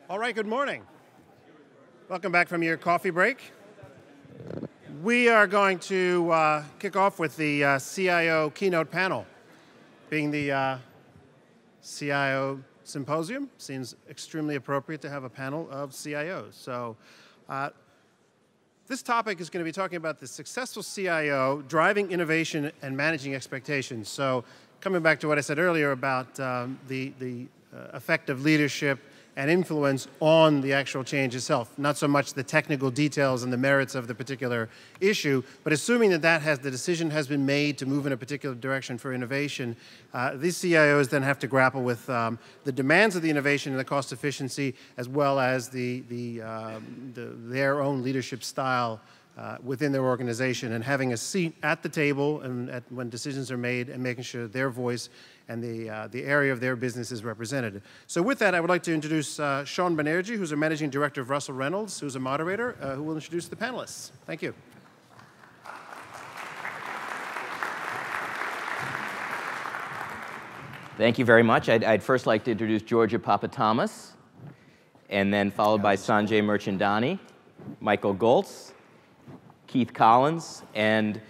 All right, good morning. Welcome back from your coffee break. We are going to kick off with the CIO Keynote panel. Being the CIO Symposium, seems extremely appropriate to have a panel of CIOs. So this topic is going to be talking about the successful CIO driving innovation and managing expectations. So coming back to what I said earlier about the effect of leadership and influence on the actual change itself. Not so much the technical details and the merits of the particular issue, but assuming that the decision has been made to move in a particular direction for innovation, these CIOs then have to grapple with the demands of the innovation and the cost efficiency, as well as their own leadership style within their organization, and having a seat at the table and when decisions are made and making sure their voice and the area of their business is represented. So with that, I would like to introduce Sean Banerjee, who's a Managing Director of Russell Reynolds, who's a moderator, who will introduce the panelists. Thank you. Thank you very much. I'd first like to introduce Georgia Papathomas, and then followed by Sanjay Mirchandani, Michael Goltz, Keith Collins, and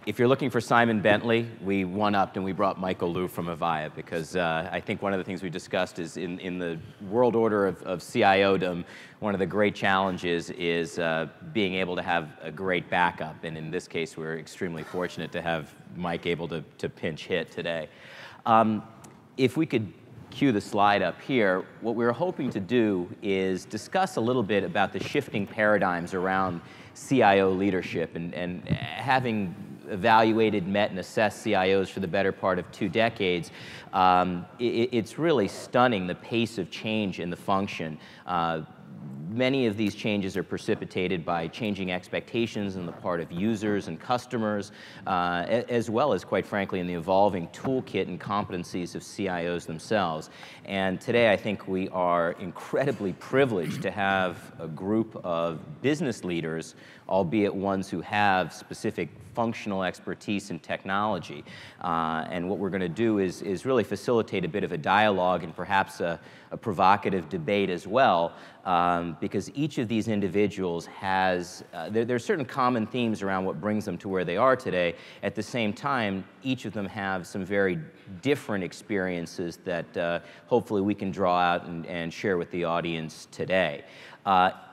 if you're looking for Simon Bentley, we one-upped and we brought Michael Liu from Avaya, because I think one of the things we discussed is in the world order of CIO-dom, one of the great challenges is being able to have a great backup, and in this case we're extremely fortunate to have Mike able to pinch hit today. If we could cue the slide up here, what we're hoping to do is discuss a little bit about the shifting paradigms around CIO leadership, and having evaluated, met, and assessed CIOs for the better part of 2 decades, it's really stunning the pace of change in the function. Many of these changes are precipitated by changing expectations on the part of users and customers, as well as, quite frankly, in the evolving toolkit and competencies of CIOs themselves. And today, I think we are incredibly privileged to have a group of business leaders, albeit ones who have specific functional expertise in technology. And what we're going to do is really facilitate a bit of a dialogue and perhaps a provocative debate as well, because each of these individuals has, there are certain common themes around what brings them to where they are today. At the same time, each of them have some very different experiences that hopefully we can draw out and share with the audience today.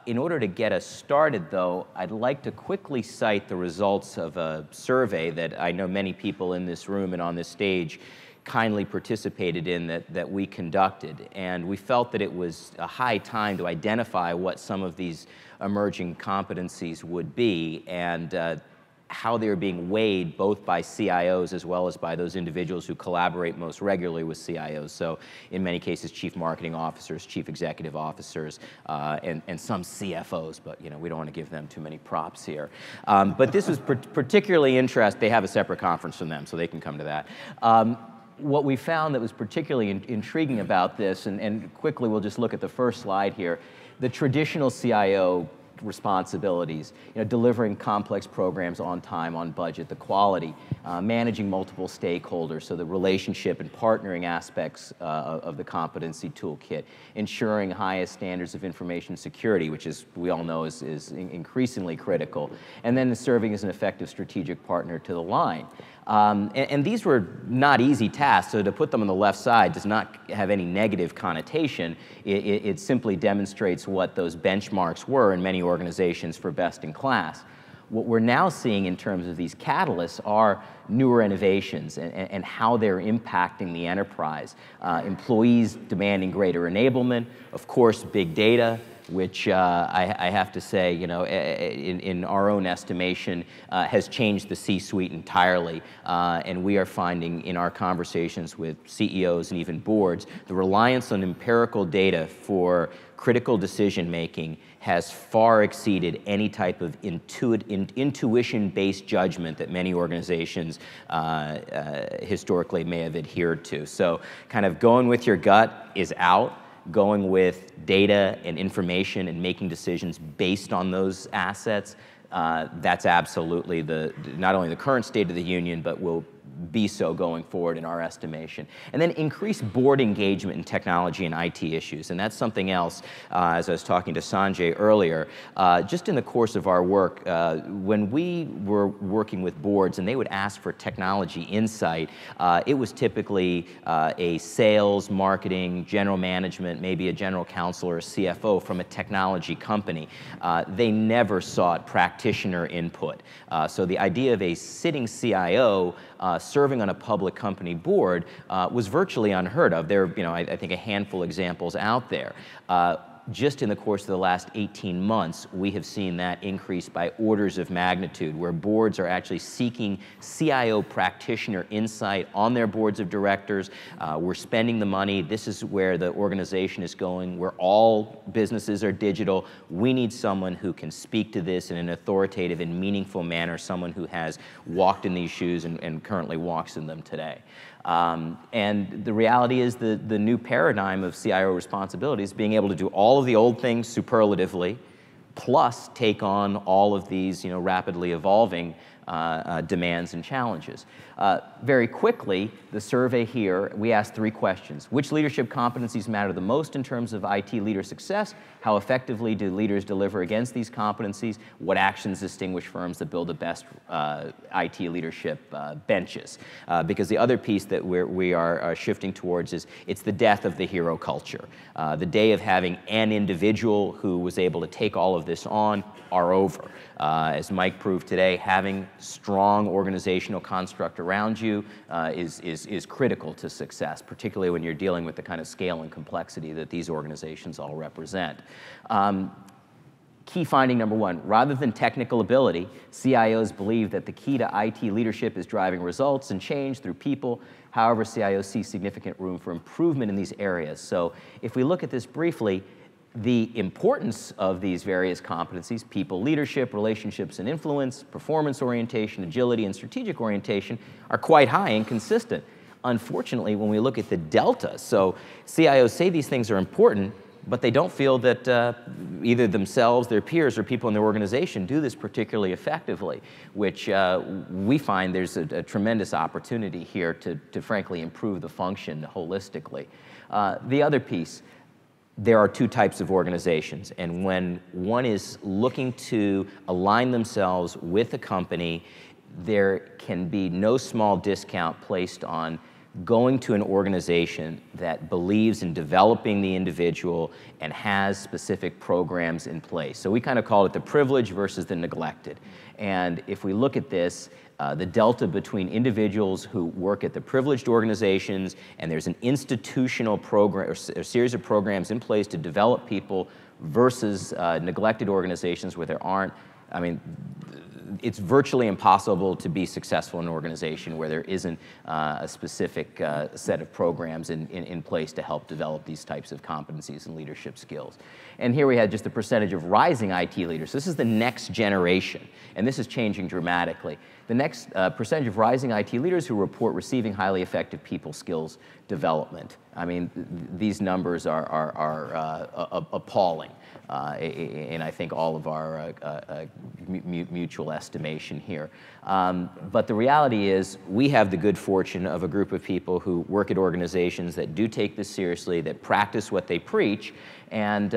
In order to get us started, though, I'd like to quickly cite the results of a survey that I know many people in this room and on this stage kindly participated in that we conducted. And we felt that it was a high time to identify what some of these emerging competencies would be, and how they're being weighed both by CIOs as well as by those individuals who collaborate most regularly with CIOs. So in many cases, chief marketing officers, chief executive officers, and some CFOs, but we don't want to give them too many props here. But this was particularly interesting. They have a separate conference from them, so they can come to that. What we found that was particularly intriguing about this, and quickly we'll just look at the first slide here, the traditional CIO responsibilities, delivering complex programs on time, on budget, the quality, managing multiple stakeholders, so the relationship and partnering aspects of the competency toolkit, ensuring highest standards of information security, which is, we all know, is increasingly critical, and then serving as an effective strategic partner to the line. And these were not easy tasks, so to put them on the left side does not have any negative connotation. It simply demonstrates what those benchmarks were in many organizations for best in class. What we're now seeing in terms of these catalysts are newer innovations and how they're impacting the enterprise. Employees demanding greater enablement, of course, big data, which I have to say, in our own estimation, has changed the C-suite entirely. And we are finding in our conversations with CEOs and even boards, the reliance on empirical data for critical decision-making has far exceeded any type of intuition-based judgment that many organizations historically may have adhered to. So kind of going with your gut is out. Going with data and information and making decisions based on those assets, that's absolutely not only the current state of the union, but will be so going forward in our estimation. And then increase board engagement in technology and IT issues. And that's something else, as I was talking to Sanjay earlier, just in the course of our work, when we were working with boards and they would ask for technology insight, it was typically a sales, marketing, general management, maybe a general counsel or a CFO from a technology company. They never sought practitioner input. So the idea of a sitting CIO serving on a public company board was virtually unheard of. There are, I think, a handful of examples out there. Just in the course of the last 18 months, we have seen that increase by orders of magnitude, where boards are actually seeking CIO practitioner insight on their boards of directors. We're spending the money. This is where the organization is going, where all businesses are digital. We need someone who can speak to this in an authoritative and meaningful manner, someone who has walked in these shoes and currently walks in them today. And the reality is the new paradigm of CIO responsibilities, being able to do all of the old things superlatively, plus take on all of these rapidly evolving demands and challenges. Very quickly, the survey here, we asked 3 questions. Which leadership competencies matter the most in terms of IT leader success? How effectively do leaders deliver against these competencies? What actions distinguish firms that build the best IT leadership benches? Because the other piece that we are shifting towards is it's the death of the hero culture. The day of having an individual who was able to take all of this on are over. As Mike proved today, having strong organizational construct around you is critical to success, particularly when you're dealing with the kind of scale and complexity that these organizations all represent. Key finding number 1, rather than technical ability, CIOs believe that the key to IT leadership is driving results and change through people. However, CIOs see significant room for improvement in these areas. So if we look at this briefly, the importance of these various competencies, people leadership, relationships and influence, performance orientation, agility, and strategic orientation, are quite high and consistent. Unfortunately, when we look at the delta, so CIOs say these things are important, but they don't feel that either themselves, their peers, or people in their organization do this particularly effectively, which we find there's a tremendous opportunity here to frankly improve the function holistically. The other piece, there are 2 types of organizations, and when one is looking to align themselves with a company, there can be no small discount placed on going to an organization that believes in developing the individual and has specific programs in place. So we kind of call it the privileged versus the neglected. And if we look at this, the delta between individuals who work at the privileged organizations and there's an institutional program or a series of programs in place to develop people versus neglected organizations where there aren't, I mean, it's virtually impossible to be successful in an organization where there isn't a specific set of programs in place to help develop these types of competencies and leadership skills. And here we had just the percentage of rising IT leaders. This is the next generation, and this is changing dramatically. The next percentage of rising IT leaders who report receiving highly effective people skills development. I mean, these numbers are appalling in I think all of our mutual estimation here. But the reality is we have the good fortune of a group of people who work at organizations that do take this seriously, that practice what they preach. And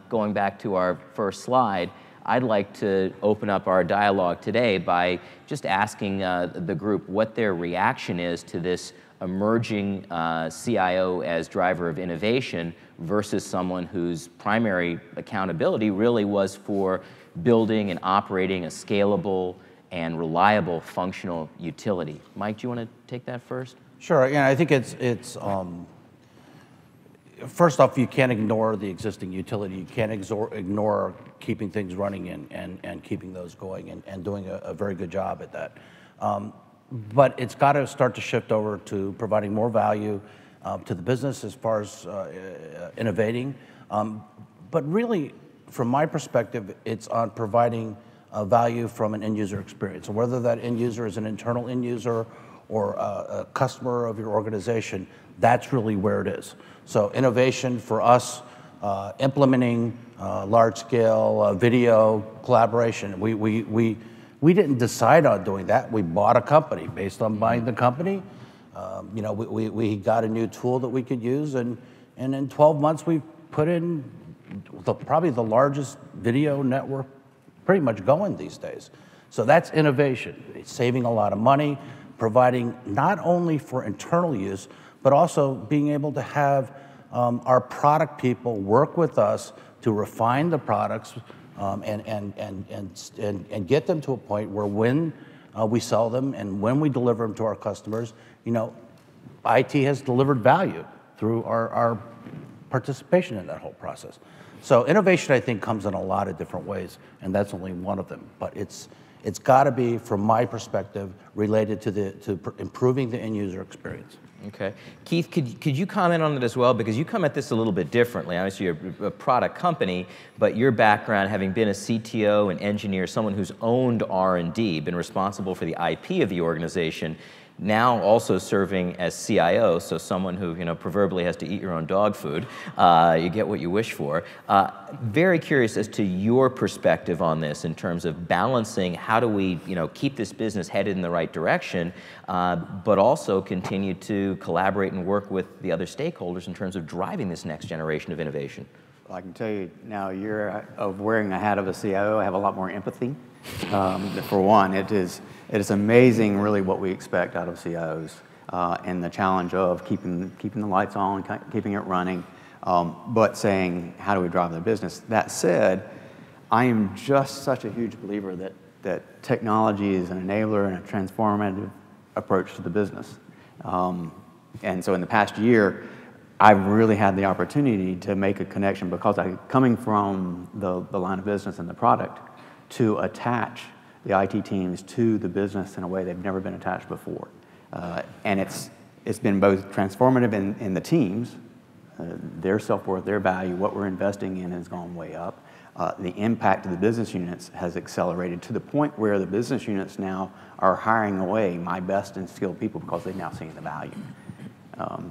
going back to our first slide, I'd like to open up our dialogue today by just asking the group what their reaction is to this emerging CIO as driver of innovation versus someone whose primary accountability really was for building and operating a scalable and reliable functional utility. Mike, do you want to take that first? Sure. Yeah, I think it's first off, you can't ignore the existing utility. You can't ignore keeping things running and keeping those going and doing a very good job at that. But it's got to start to shift over to providing more value to the business as far as innovating. But really, from my perspective, it's on providing value from an end user experience. So whether that end user is an internal end user or a customer of your organization, that's really where it is. So innovation for us, implementing large-scale video collaboration. We We didn't decide on doing that. We bought a company. Based on buying the company, you know, we got a new tool that we could use, and in 12 months we put in probably the largest video network pretty much going these days. So that's innovation. It's saving a lot of money, providing not only for internal use, but also being able to have our product people work with us to refine the products and get them to a point where when we sell them and when we deliver them to our customers, you know, IT has delivered value through our participation in that whole process. So innovation, I think, comes in a lot of different ways, and that's only one of them. But it's got to be, from my perspective, related to improving the end user experience. Okay. Keith, could you comment on it as well? Because you come at this a little bit differently. Obviously, you're a product company, but your background, having been a CTO, an engineer, someone who's owned R&D, been responsible for the IP of the organization, now also serving as CIO, so someone who, you know, proverbially has to eat your own dog food. You get what you wish for. Very curious as to your perspective on this in terms of balancing how do we, you know, keep this business headed in the right direction, but also continue to collaborate and work with the other stakeholders in terms of driving this next generation of innovation. Well, I can tell you now, a year of wearing a hat of a CIO, I have a lot more empathy. For one, it is amazing, really, what we expect out of CIOs, and the challenge of keeping the lights on, keeping it running, but saying, how do we drive the business? That said, I am just such a huge believer that technology is an enabler and a transformative approach to the business. And so in the past year, I've really had the opportunity to make a connection, because coming from the line of business and the product, to attach the IT teams to the business in a way they've never been attached before. And it's been both transformative in the teams, their self-worth, their value, what we're investing in has gone way up. The impact of the business units has accelerated to the point where the business units now are hiring away my best and skilled people because they've now seen the value.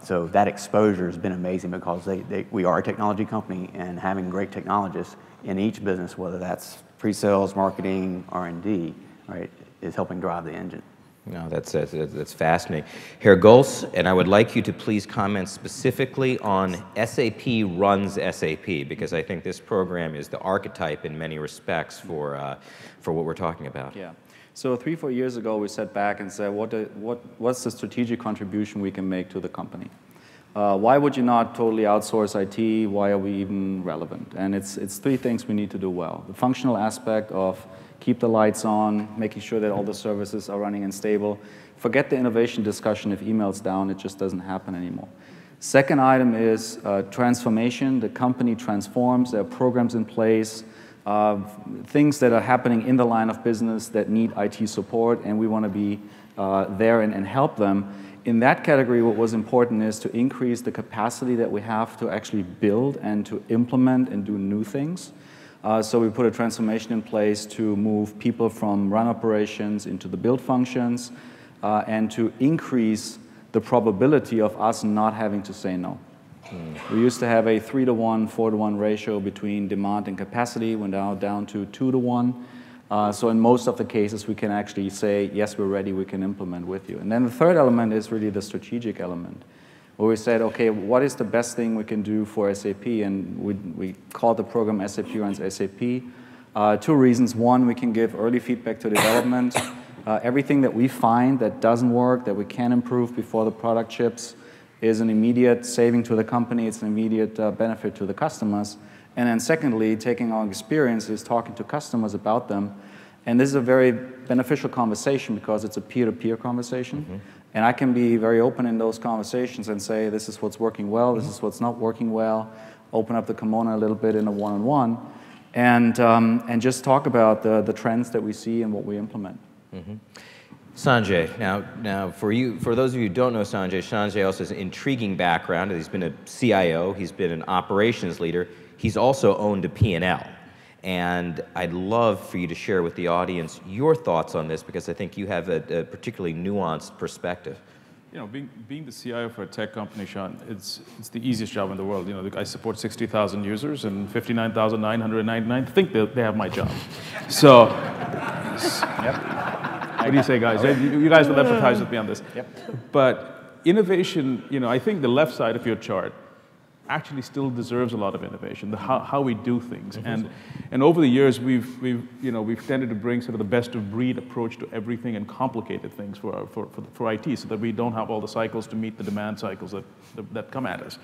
So that exposure has been amazing, because we are a technology company, and having great technologists in each business, whether that's pre-sales, marketing, R&D, right, is helping drive the engine. No, that's fascinating. Herr Goltz, and I would like you to please comment specifically on SAP runs SAP, because I think this program is the archetype in many respects for what we're talking about. Yeah. So 3-4 years ago, we sat back and said, what's the strategic contribution we can make to the company? Why would you not totally outsource IT? Why are we even relevant? And it's 3 things we need to do well. The functional aspect of keep the lights on, making sure that all the services are running and stable. Forget the innovation discussion. If email's down, it just doesn't happen anymore. Second item is transformation. The company transforms. There are programs in place, things that are happening in the line of business that need IT support, and we want to be there and help them. In that category, what was important is to increase the capacity that we have to actually build and to implement and do new things. So we put a transformation in place to move people from run operations into the build functions, and to increase the probability of us not having to say no. We used to have a 3-to-1, 4-to-1 ratio between demand and capacity. We're now down to 2-to-1. So in most of the cases, we can actually say, yes, we're ready, we can implement with you. And then the third element is really the strategic element, where we said, okay, what is the best thing we can do for SAP? And we called the program SAP Runs SAP. 2 reasons. One, we can give early feedback to development. Everything that we find that doesn't work, that we can improve before the product ships, is an immediate saving to the company. It's an immediate benefit to the customers. And then secondly, taking our experiences, talking to customers about them. And this is a very beneficial conversation, because it's a peer-to-peer conversation. Mm-hmm. And I can be very open in those conversations and say, this is what's working well, this is what's not working well, open up the kimono a little bit in a one-on-one, and just talk about the trends that we see and what we implement. Mm-hmm. Sanjay, now for those of you who don't know Sanjay also has an intriguing background. He's been a CIO, he's been an operations leader, he's also owned a P&L. And I'd love for you to share with the audience your thoughts on this, because I think you have a particularly nuanced perspective. You know, being the CIO for a tech company, Sean, it's the easiest job in the world. You know, I support 60,000 users, and 59,999 think they have my job. So What do you say, guys? You guys will empathize with me on this. But innovation, I think the left side of your chart actually still deserves a lot of innovation, how we do things. And over the years, we've tended to bring sort of the best of breed approach to everything and complicated things for IT, so that we don't have all the cycles to meet the demand cycles that come at us.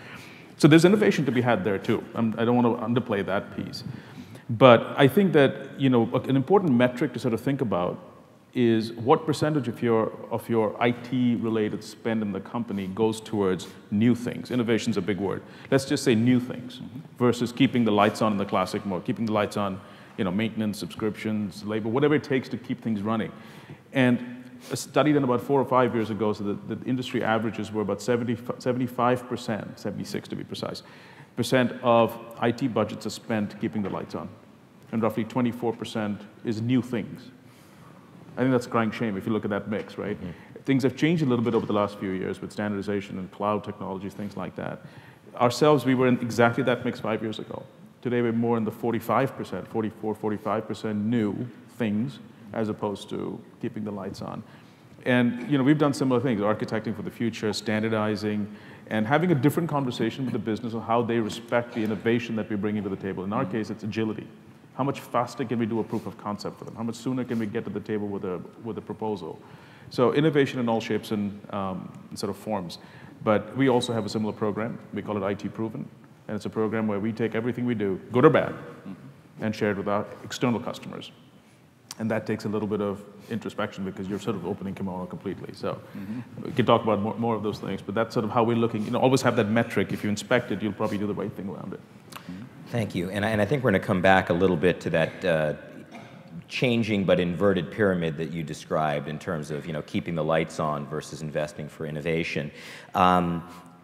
So there's innovation to be had there too. I don't want to underplay that piece. But I think that an important metric to sort of think about is what percentage of your IT-related spend in the company goes towards new things. Innovation's a big word. Let's just say new things versus keeping the lights on in the classic mode, keeping the lights on, maintenance, subscriptions, labor, whatever it takes to keep things running. And a study done about 4 or 5 years ago, so that the industry averages were about 75%, 76 to be precise, percent of IT budgets are spent keeping the lights on. And roughly 24% is new things. I think that's a crying shame if you look at that mix, right? Things have changed a little bit over the last few years with standardization and cloud technologies, things like that. Ourselves, we were in exactly that mix 5 years ago. Today, we're more in the 45%, 44, 45% new things as opposed to keeping the lights on. And we've done similar things, architecting for the future, standardizing, and having a different conversation with the business on how they respect the innovation that we bring into the table. In our case, it's agility. How much faster can we do a proof of concept for them? How much sooner can we get to the table with a proposal? So innovation in all shapes and sort of forms. But we also have a similar program. We call it IT Proven. And it's a program where we take everything we do, good or bad, and share it with our external customers. And that takes a little bit of introspection because you're sort of opening kimono completely. So we can talk about more of those things, but that's sort of how we're looking. Always have that metric. If you inspect it, you'll probably do the right thing around it. Thank you. And I think we're going to come back a little bit to that changing but inverted pyramid that you described in terms of keeping the lights on versus investing for innovation.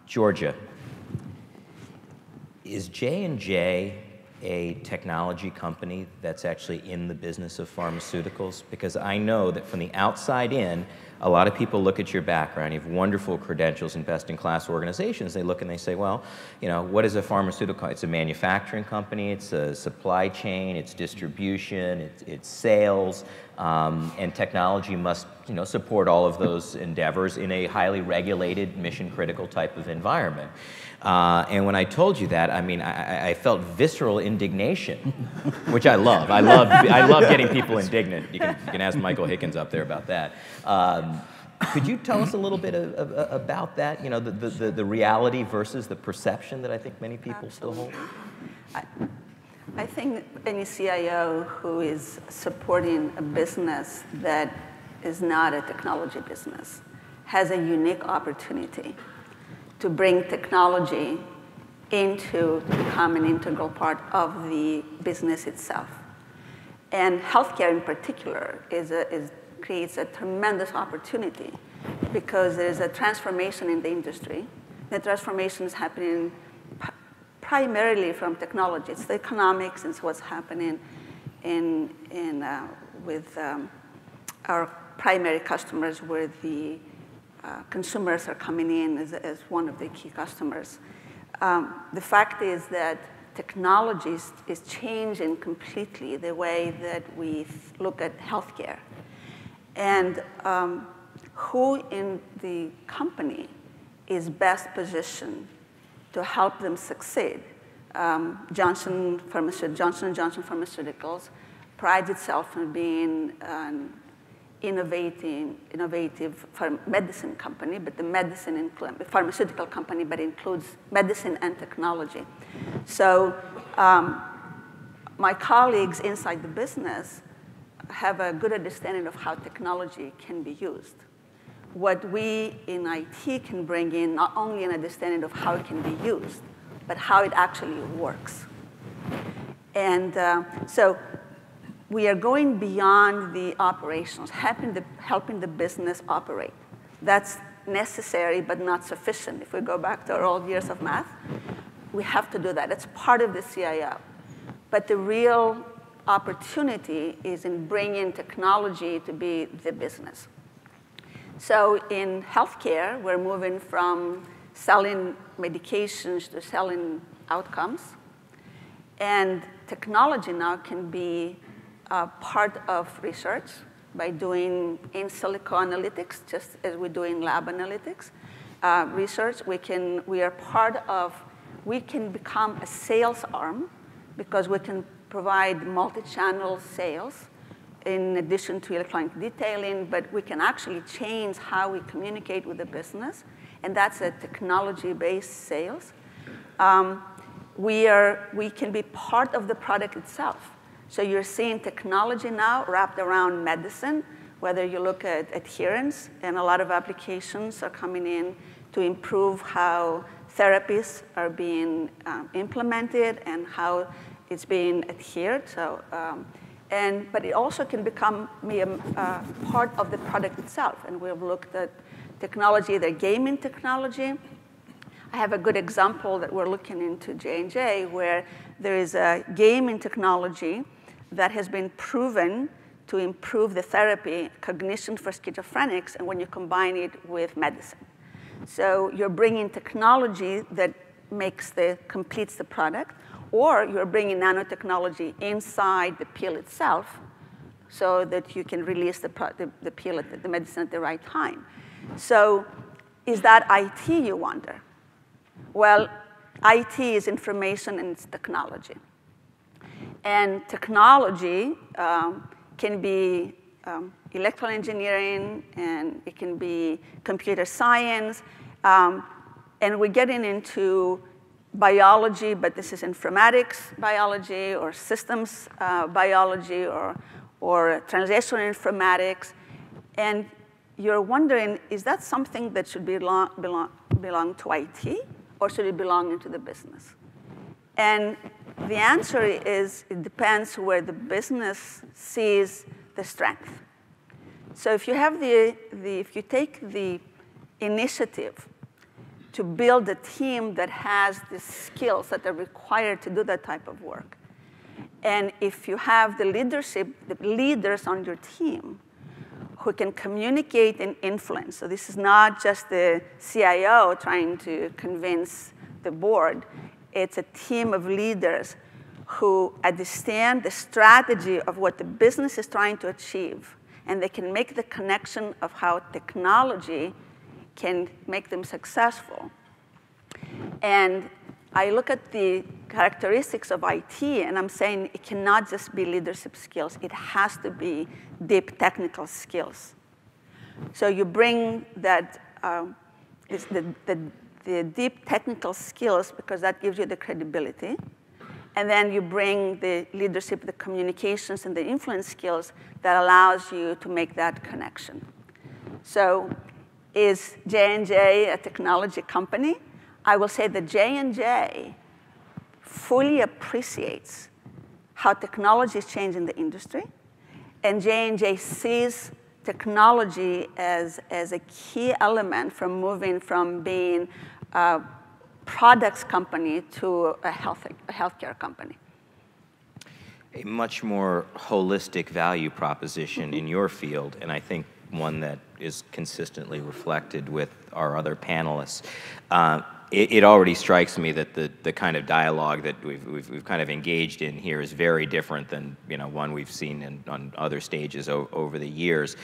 Georgia, is J&J a technology company that's actually in the business of pharmaceuticals? Because I know that from the outside in, a lot of people look at your background. You have wonderful credentials in best-in-class organizations. They look and they say, well, what is a pharmaceutical? It's a manufacturing company, it's a supply chain, it's distribution, it's sales, and technology must support all of those endeavors in a highly regulated, mission-critical type of environment. And when I told you that, I felt visceral indignation, which I love. I love getting people indignant. You can ask Michael Hickens up there about that. Could you tell us a little bit about that? The reality versus the perception that I think many people still hold. I think any CIO who is supporting a business that is not a technology business has a unique opportunity to bring technology into become an integral part of the business itself. And healthcare in particular creates a tremendous opportunity because there's a transformation in the industry. The transformation is happening primarily from technology. It's the economics and what's happening with our primary customers, where the consumers are coming in as one of the key customers. The fact is that technology is changing completely the way that we look at healthcare. And who in the company is best positioned to help them succeed? Johnson & Johnson Pharmaceuticals prides itself on being an innovative medicine company, but the pharmaceutical company, but includes medicine and technology. So my colleagues inside the business have a good understanding of how technology can be used. What we in IT can bring in, not only an understanding of how it can be used, but how it actually works. And so we are going beyond the operations, helping the business operate. That's necessary, but not sufficient. If we go back to our old years of math, we have to do that. It's part of the CIO. But the real opportunity is in bringing technology to be the business. So in healthcare, we're moving from selling medications to selling outcomes. And technology now can be part of research, by doing in silico analytics, just as we do in lab analytics research. We can become a sales arm because we can provide multi-channel sales in addition to electronic detailing, but we can actually change how we communicate with the business, and that's a technology-based sales. We can be part of the product itself. So you're seeing technology now wrapped around medicine, whether you look at adherence, and a lot of applications are coming in to improve how therapies are being implemented and how it's being adhered. So, but it also can become part of the product itself. And we've looked at technology, the gaming technology. I have a good example that we're looking into J&J, where there is a gaming technology that has been proven to improve the therapy, cognition for schizophrenics, and when you combine it with medicine. So you're bringing technology that completes the product, or you're bringing nanotechnology inside the pill itself so that you can release the pill, the medicine at the right time. So is that IT, you wonder? Well, IT is information and it's technology. And technology can be electrical engineering, and it can be computer science. And we're getting into biology, but this is informatics biology or systems biology or translational informatics. And you're wondering, is that something that should belong to IT, or should it belong into the business? And the answer is it depends where the business sees the strength. So if you have if you take the initiative to build a team that has the skills that are required to do that type of work, and if you have the leadership, the leaders on your team who can communicate and influence, so this is not just the CIO trying to convince the board, it's a team of leaders who understand the strategy of what the business is trying to achieve, and they can make the connection of how technology can make them successful. And I look at the characteristics of IT, and I'm saying it cannot just be leadership skills. It has to be deep technical skills. So you bring that, the deep technical skills, because that gives you the credibility. And then you bring the leadership, the communications, and the influence skills that allows you to make that connection. So is J&J a technology company? I will say that J&J fully appreciates how technology is changing the industry. And J&J sees technology as a key element from moving from being a products company to a healthcare company. A much more holistic value proposition in your field, and I think one that is consistently reflected with our other panelists. It already strikes me that the kind of dialogue that we've kind of engaged in here is very different than one we've seen on other stages over the years.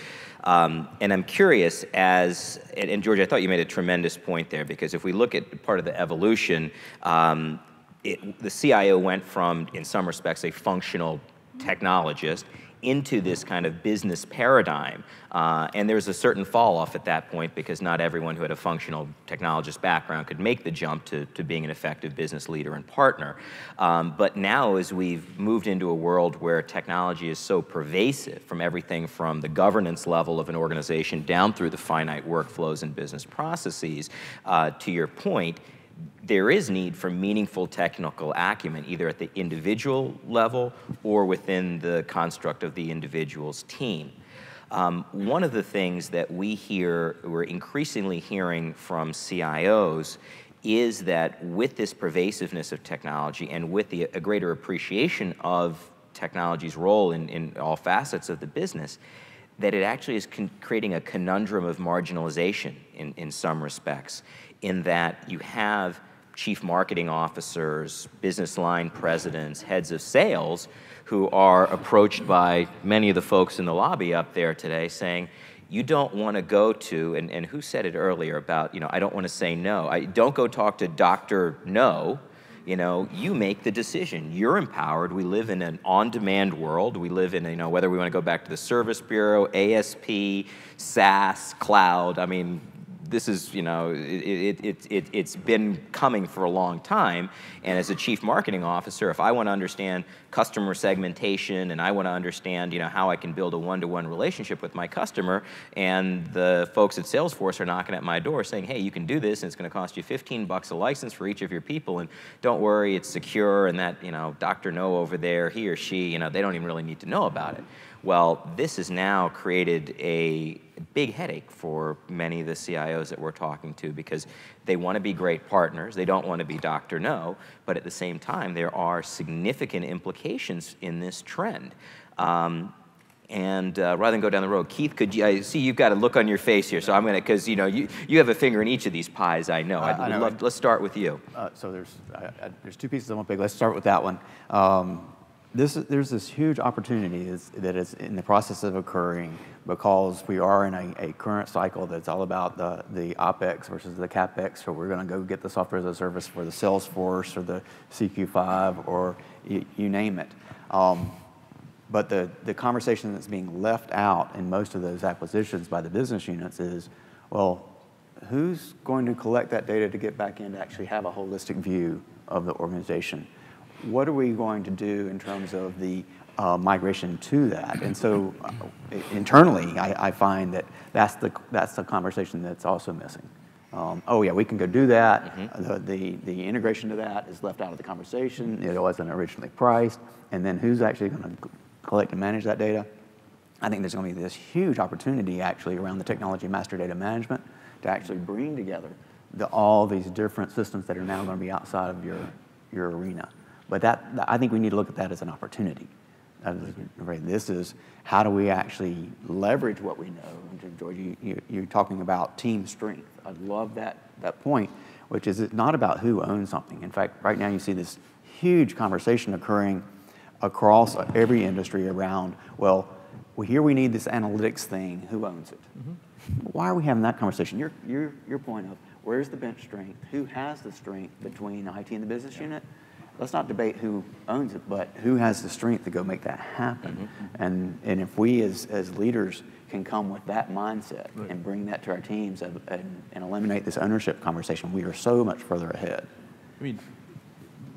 And I'm curious, and George, I thought you made a tremendous point there, because if we look at part of the evolution, the CIO went from, in some respects, a functional technologist into this kind of business paradigm. And there's a certain fall off at that point, because not everyone who had a functional technologist background could make the jump to being an effective business leader and partner. But now, as we've moved into a world where technology is so pervasive, from everything from the governance level of an organization down through the finite workflows and business processes, to your point, there is need for meaningful technical acumen, either at the individual level or within the construct of the individual's team. One of the things that we're increasingly hearing from CIOs is that with this pervasiveness of technology and with a greater appreciation of technology's role in all facets of the business, that it actually is creating a conundrum of marginalization in some respects, in that you have chief marketing officers, business line presidents, heads of sales, who are approached by many of the folks in the lobby up there today saying, you don't want to go to, and who said it earlier about, I don't want to say no. Don't go talk to Dr. No. You make the decision. You're empowered. We live in an on-demand world. We live in, whether we want to go back to the Service Bureau, ASP, SaaS, cloud. I mean, this is, it's been coming for a long time. And as a chief marketing officer, if I want to understand customer segmentation and I want to understand, how I can build a one-to-one relationship with my customer, and the folks at Salesforce are knocking at my door saying, hey, you can do this, and it's going to cost you $15 a license for each of your people, and don't worry, it's secure, and that, Dr. No over there, he or she, they don't even really need to know about it. Well, this has now created a big headache for many of the CIOs that we're talking to, because they want to be great partners. They don't want to be Dr. No, but at the same time, there are significant implications in this trend. And rather than go down the road, Keith, I see you've got a look on your face here, so I'm going to, because you have a finger in each of these pies, I know. Let's start with you. So there's two pieces I want to pick. Let's start with that one. There's this huge opportunity that is in the process of occurring, because we are in a current cycle that's all about the OpEx versus the CapEx. So we're going to go get the software as a service for the Salesforce or the CQ5 or you name it. But the conversation that's being left out in most of those acquisitions by the business units is, well, who's going to collect that data to get back in to actually have a holistic view of the organization? What are we going to do in terms of the migration to that? And so internally, I find that that's the conversation that's also missing. Oh yeah, we can go do that. Mm-hmm. The integration to that is left out of the conversation. It wasn't originally priced. And then who's actually going to collect and manage that data? I think there's going to be this huge opportunity actually around the technology master data management to actually bring together all these different systems that are now going to be outside of your arena. But I think we need to look at that as an opportunity. This is how do we actually leverage what we know. George, you're talking about team strength. I love that point, which is it's not about who owns something. In fact, right now you see this huge conversation occurring across every industry around, well, here we need this analytics thing. Who owns it? Mm-hmm. Why are we having that conversation? Your point of where's the bench strength? Who has the strength between IT and the business unit? Let's not debate who owns it, but who has the strength to go make that happen. Mm-hmm. And if we as leaders can come with that mindset and bring that to our teams and eliminate this ownership conversation, we are so much further ahead. I mean,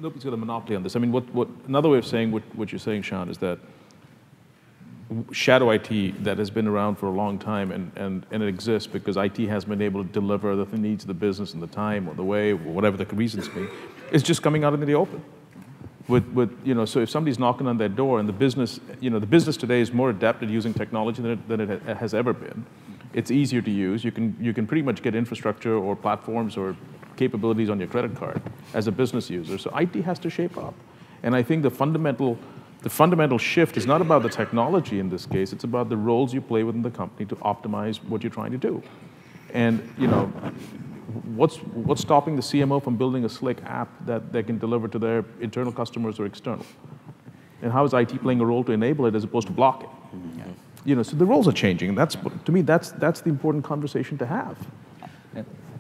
nobody's got a monopoly on this. I mean, what another way of saying what you're saying, Sean, is that shadow IT that has been around for a long time and it exists because IT has been able to deliver the needs of the business in the time or the way, or whatever the reasons be, is just coming out into the open. So if somebody's knocking on their door and the business today is more adept at using technology than it has ever been. It's easier to use. You can pretty much get infrastructure or platforms or capabilities on your credit card as a business user. So IT has to shape up. And I think the fundamental shift is not about the technology in this case, it's about the roles you play within the company to optimize what you're trying to do. And what's stopping the CMO from building a slick app that they can deliver to their internal customers or external? And how is IT playing a role to enable it as opposed to block it? Mm-hmm. So the roles are changing, and to me that's the important conversation to have.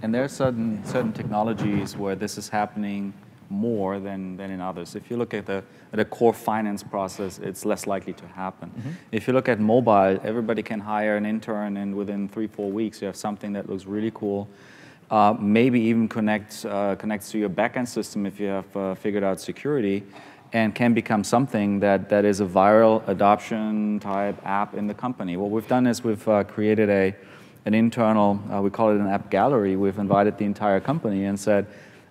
And there are certain technologies where this is happening more than in others. If you look at the core finance process, it's less likely to happen. Mm-hmm. If you look at mobile, everybody can hire an intern, and within 3-4 weeks you have something that looks really cool. Maybe even connects to your backend system if you have figured out security, and can become something that is a viral adoption type app in the company. What we've done is we've created an internal, we call it an app gallery. We've invited the entire company and said,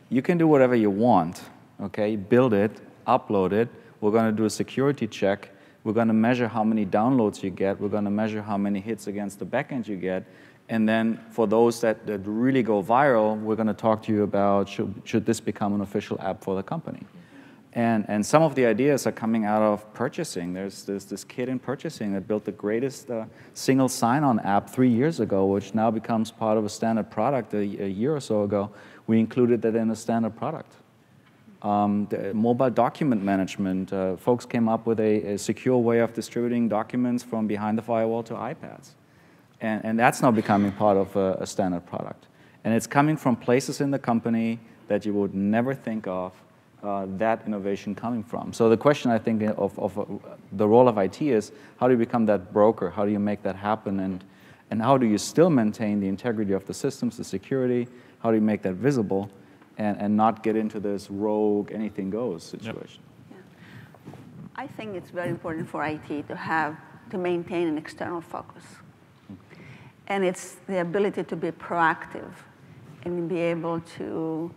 you can do whatever you want, okay? Build it, upload it. We're going to do a security check. We're going to measure how many downloads you get. We're going to measure how many hits against the backend you get. And then for those that really go viral, we're going to talk to you about should this become an official app for the company. And some of the ideas are coming out of purchasing. There's this kid in purchasing that built the greatest single sign-on app 3 years ago, which now becomes part of a standard product a year or so ago, we included that in a standard product. The mobile document management, folks came up with a secure way of distributing documents from behind the firewall to iPads. And that's now becoming part of a standard product. And it's coming from places in the company that you would never think of that innovation coming from. So the question, I think, of the role of IT is, how do you become that broker? How do you make that happen? And how do you still maintain the integrity of the systems, the security? How do you make that visible and not get into this rogue, anything goes situation? Yeah. I think it's very important for IT to maintain an external focus. And it's the ability to be proactive and be able to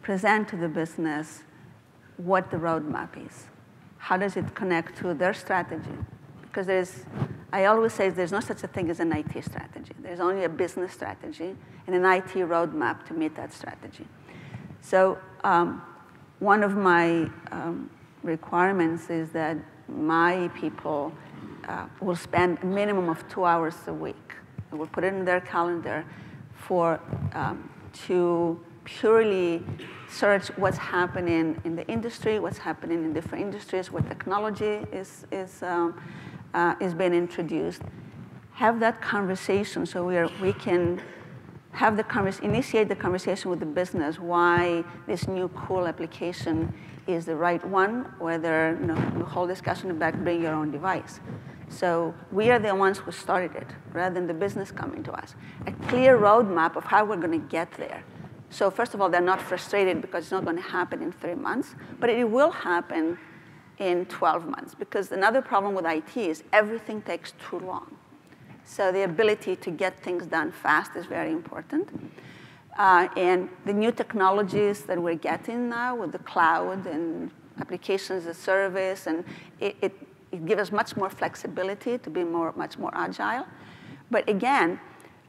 present to the business what the roadmap is. How does it connect to their strategy? Because I always say there's no such a thing as an IT strategy. There's only a business strategy and an IT roadmap to meet that strategy. So one of my requirements is that my people will spend a minimum of 2 hours a week. I will put it in their calendar to purely search what's happening in the industry, what's happening in different industries, what technology is being introduced. Have that conversation so we can have initiate the conversation with the business why this new cool application is the right one, whether the whole discussion about bring your own device. So we are the ones who started it, rather than the business coming to us. A clear roadmap of how we're going to get there. So first of all, they're not frustrated because it's not going to happen in 3 months, but it will happen in 12 months. Because another problem with IT is everything takes too long. So the ability to get things done fast is very important. And the new technologies that we're getting now with the cloud and applications as a service, and it gives us much more flexibility to be much more agile. But again,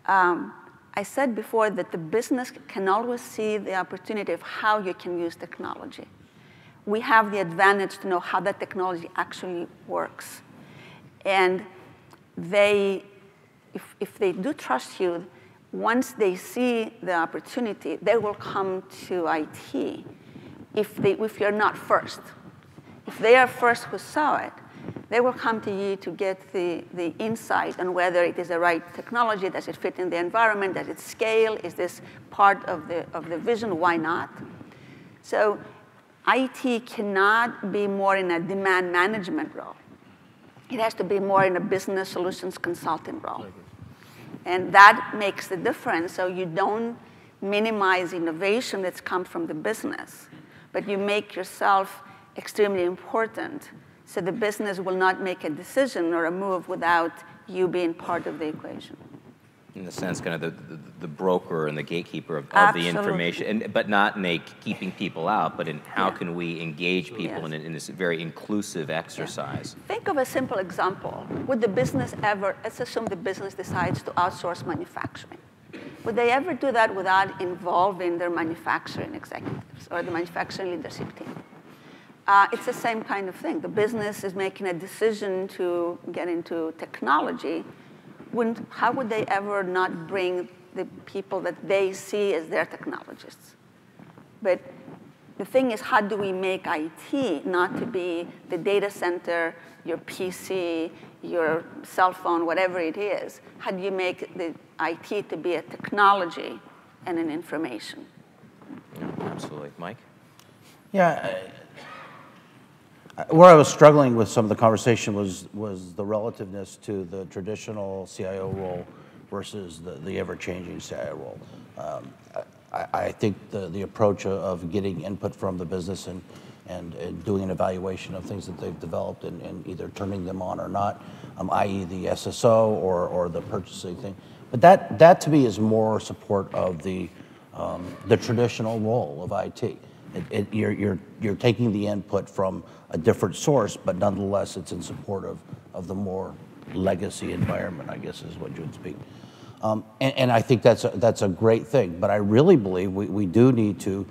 I said before that the business can always see the opportunity of how you can use technology. We have the advantage to know how that technology actually works. And if they do trust you, once they see the opportunity, they will come to IT if you're not first. If they are first who saw it, they will come to you to get the insight on whether it is the right technology, does it fit in the environment, does it scale, is this part of the vision, why not? So IT cannot be more in a demand management role. It has to be more in a business solutions consulting role. And that makes the difference, so you don't minimize innovation that's come from the business, but you make yourself extremely important. So the business will not make a decision or a move without you being part of the equation. In the sense, kind of the broker and the gatekeeper of the information, but not in keeping people out, but in how can we engage people in this very inclusive exercise. Yeah. Think of a simple example. Would the business ever, let's assume the business decides to outsource manufacturing. Would they ever do that without involving their manufacturing executives or the manufacturing leadership team? It's the same kind of thing. The business is making a decision to get into technology. How would they ever not bring the people that they see as their technologists? But the thing is, how do we make IT not to be the data center, your PC, your cell phone, whatever it is? How do you make the IT to be a technology and an information? Yeah, absolutely. Mike? Yeah. Where I was struggling with some of the conversation was the relativeness to the traditional CIO role versus the ever-changing CIO role. I think the approach of getting input from the business and doing an evaluation of things that they've developed and either turning them on or not, i.e. the SSO or the purchasing thing. But that to me is more support of the traditional role of IT. You're taking the input from a different source, but nonetheless, it's in support of the more legacy environment, I guess is what you would speak. And I think that's a great thing. But I really believe we do need to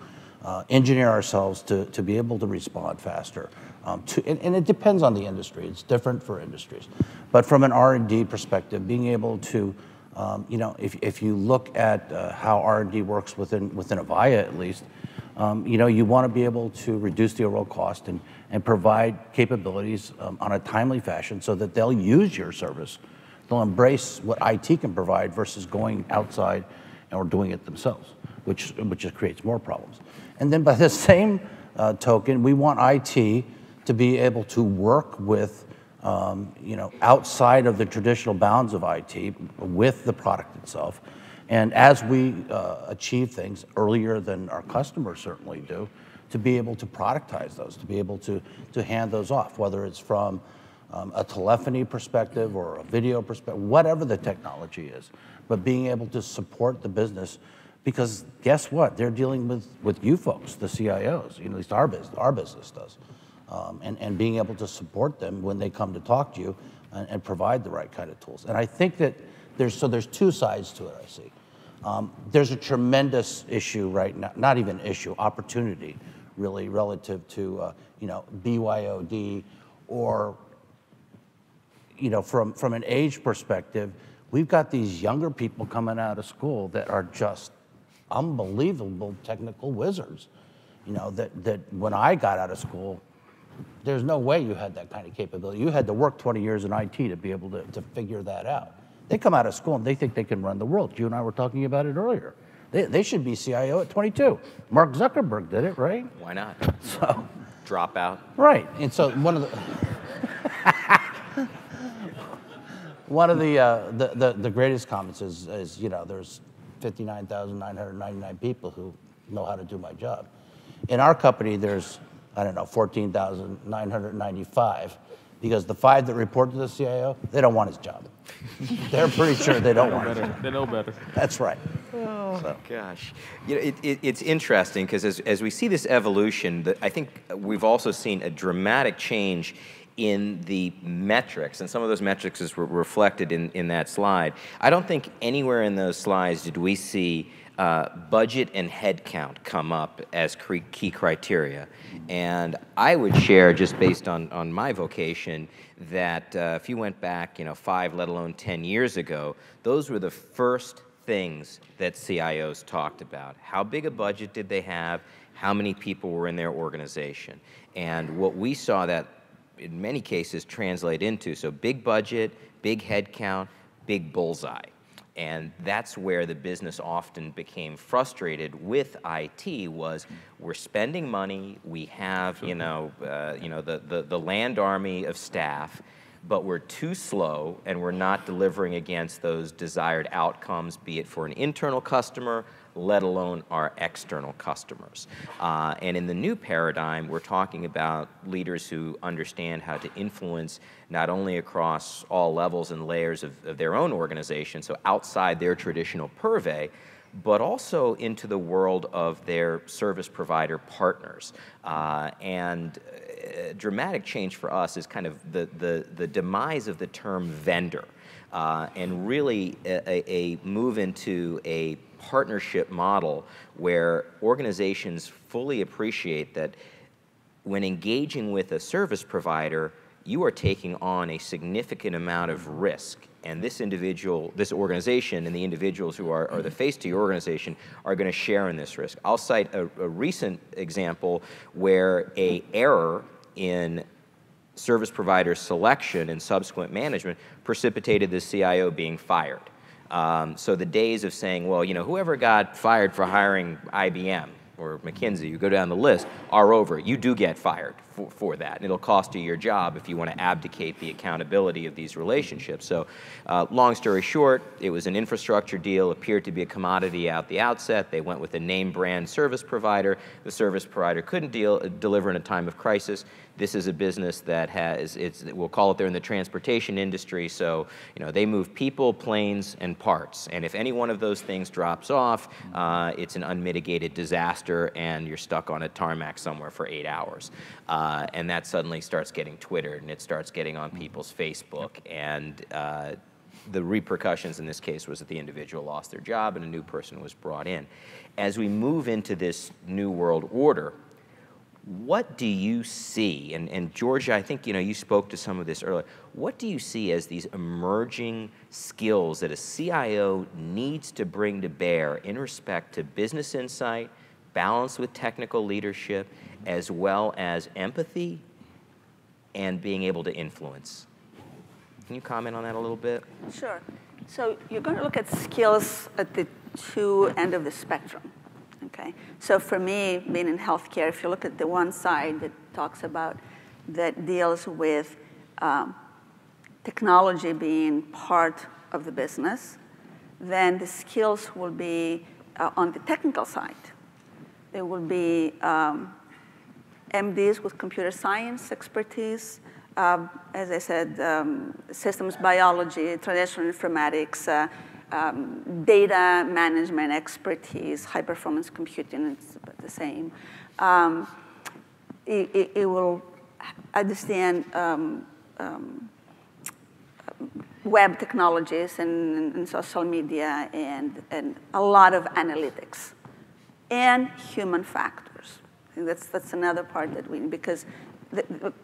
engineer ourselves to be able to respond faster. And it depends on the industry. It's different for industries. But from an R&D perspective, being able to You know, if you look at how R&D works within Avaya at least, you know, you want to be able to reduce the overall cost and provide capabilities on a timely fashion so that they'll use your service. They'll embrace what IT can provide versus going outside or doing it themselves, which just creates more problems. And then by the same token, we want IT to be able to work with, you know, outside of the traditional bounds of IT with the product itself. And as we achieve things earlier than our customers certainly do, to be able to productize those, to be able to hand those off, whether it's from a telephony perspective or a video perspective, whatever the technology is, but being able to support the business, because guess what? They're dealing with you folks, the CIOs, you know, at least our business does. And being able to support them when they come to talk to you and provide the right kind of tools. And I think that there's two sides to it, I see. There's a tremendous issue right now, not even issue, opportunity, really, relative to, you know, BYOD, or, you know, from an age perspective, we've got these younger people coming out of school that are just unbelievable technical wizards. You know, that when I got out of school, there's no way you had that kind of capability. You had to work 20 years in IT to be able to figure that out. They come out of school and they think they can run the world. You and I were talking about it earlier. They should be CIO at 22. Mark Zuckerberg did it, right? Why not? So, drop out. Right. And so one of the greatest comments is, you know, there's 59,999 people who know how to do my job. In our company, there's, I don't know, 14,995, because the 5 that report to the CIO, they don't want his job. They're pretty sure they don't want it. They know better. That's right. Oh, so. Gosh. You know, it's interesting, because as we see this evolution, I think we've also seen a dramatic change in the metrics, and some of those metrics is reflected in that slide. I don't think anywhere in those slides did we see budget and headcount come up as key criteria. And I would share, just based on my vocation, that if you went back, you know, 5, let alone 10 years ago, those were the first things that CIOs talked about. How big a budget did they have? How many people were in their organization? And what we saw that in many cases translate into, so big budget, big headcount, big bullseye. And that's where the business often became frustrated with IT, was we're spending money, we have, you know, the land army of staff, but we're too slow and we're not delivering against those desired outcomes, be it for an internal customer, let alone our external customers. And in the new paradigm, we're talking about leaders who understand how to influence not only across all levels and layers of their own organization, so outside their traditional purvey, but also into the world of their service provider partners. And a dramatic change for us is kind of the demise of the term vendor, and really a move into a partnership model where organizations fully appreciate that when engaging with a service provider, you are taking on a significant amount of risk. And this organization, and the individuals who are the face to your organization are going to share in this risk. I'll cite a recent example where an error in service provider selection and subsequent management precipitated the CIO being fired. So the days of saying, well, you know, whoever got fired for hiring IBM or McKinsey, you go down the list, are over. You do get fired for that, and it'll cost you your job if you want to abdicate the accountability of these relationships. So long story short, it was an infrastructure deal, appeared to be a commodity at the outset. They went with a name brand service provider. The service provider couldn't deliver in a time of crisis. This is a business that has, we'll call it, they're in the transportation industry, so you know, they move people, planes, and parts. And if any one of those things drops off, it's an unmitigated disaster, and you're stuck on a tarmac somewhere for 8 hours. And that suddenly starts getting Twittered, and it starts getting on people's Facebook, and the repercussions in this case was that the individual lost their job and a new person was brought in. As we move into this new world order, what do you see, and Georgia, I think you spoke to some of this earlier, what do you see as these emerging skills that a CIO needs to bring to bear in respect to business insight, balance with technical leadership, as well as empathy and being able to influence? Can you comment on that a little bit? Sure. So you're going to look at skills at the two ends of the spectrum. Okay. So for me, being in healthcare, if you look at the one side that deals with technology being part of the business, then the skills will be on the technical side. There will be MDs with computer science expertise, as I said, systems biology, traditional informatics, data management expertise, high-performance computing, it's about the same. It will understand web technologies and social media and a lot of analytics and human factors. I think that's another part that because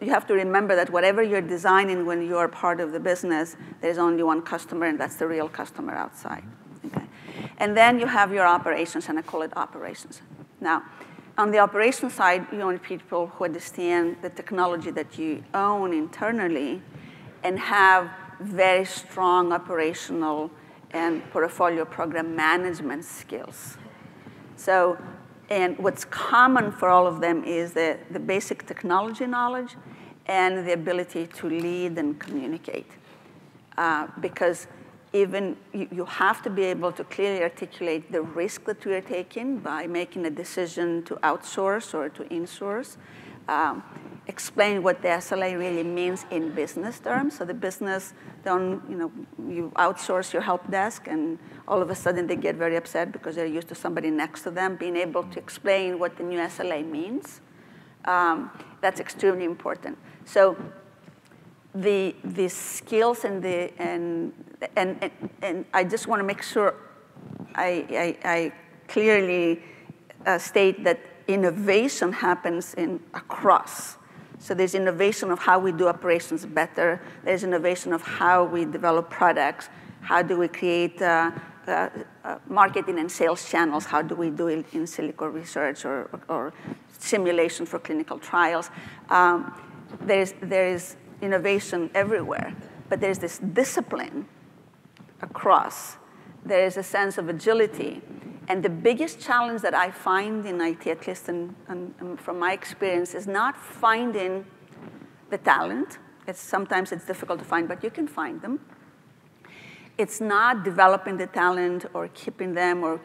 you have to remember that whatever you're designing when you're part of the business, there's only one customer, and that's the real customer outside. Okay? And then you have your operations, and I call it operations. Now, on the operations side, you want people who understand the technology that you own internally and have very strong operational and portfolio program management skills. So, and what's common for all of them is the basic technology knowledge and the ability to lead and communicate. Because even you have to be able to clearly articulate the risk that you are taking by making a decision to outsource or to insource. Explain what the SLA really means in business terms. So the business you outsource your help desk, and all of a sudden they get very upset because they're used to somebody next to them. Being able to explain what the new SLA means, that's extremely important. So the skills and I just want to make sure I clearly state that innovation happens across. So there's innovation of how we do operations better. There's innovation of how we develop products. How do we create marketing and sales channels? How do we do it in silico research or simulation for clinical trials? There is innovation everywhere, but there's this discipline across. There is a sense of agility. And the biggest challenge that I find in IT, at least from my experience, is not finding the talent. Sometimes it's difficult to find, but you can find them. It's not developing the talent or keeping them or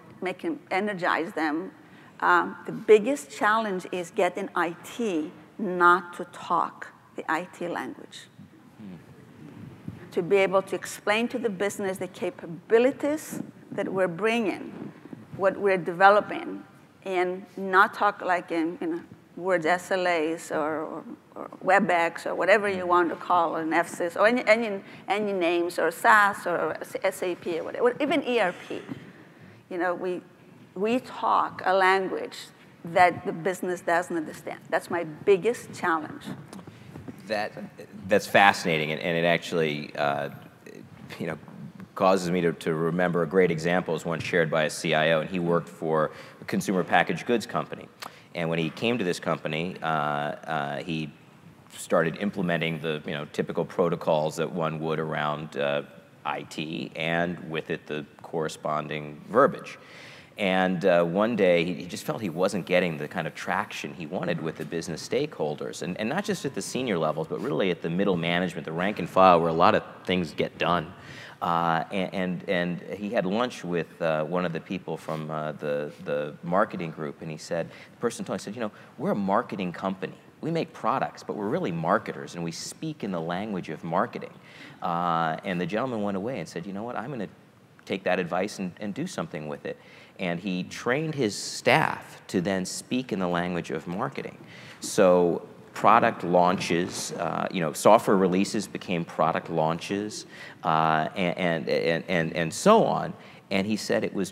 energize them. The biggest challenge is getting IT not to talk the IT language. To be able to explain to the business the capabilities that we're bringing, what we're developing, and not talk like in words SLAs or WebEx or whatever you want to call an FSys or any names or SaaS or SAP or whatever, even ERP. We talk a language that the business doesn't understand. That's my biggest challenge. That's fascinating, and it actually causes me to remember a great example is one shared by a CIO, and he worked for a consumer packaged goods company. And when he came to this company, he started implementing the typical protocols that one would around IT, and with it the corresponding verbiage. And one day, he just felt he wasn't getting the kind of traction he wanted with the business stakeholders, and not just at the senior levels, but really at the middle management, the rank and file, where a lot of things get done. And he had lunch with one of the people from the marketing group, and the person told him, he said, we're a marketing company. We make products, but we're really marketers, and we speak in the language of marketing. And the gentleman went away and said, you know what, I'm going to take that advice and do something with it. And he trained his staff to then speak in the language of marketing. So product launches, software releases became product launches, and so on. And he said it was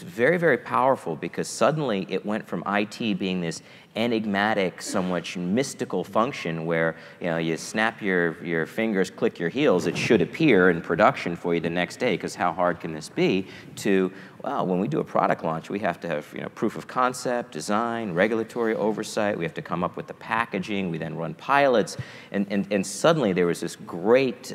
very, very powerful because suddenly it went from IT being this enigmatic, somewhat mystical function where you snap your fingers, click your heels, it should appear in production for you the next day, because how hard can this be, to, well, when we do a product launch, we have to have proof of concept, design, regulatory oversight, we have to come up with the packaging, we then run pilots, and suddenly there was this great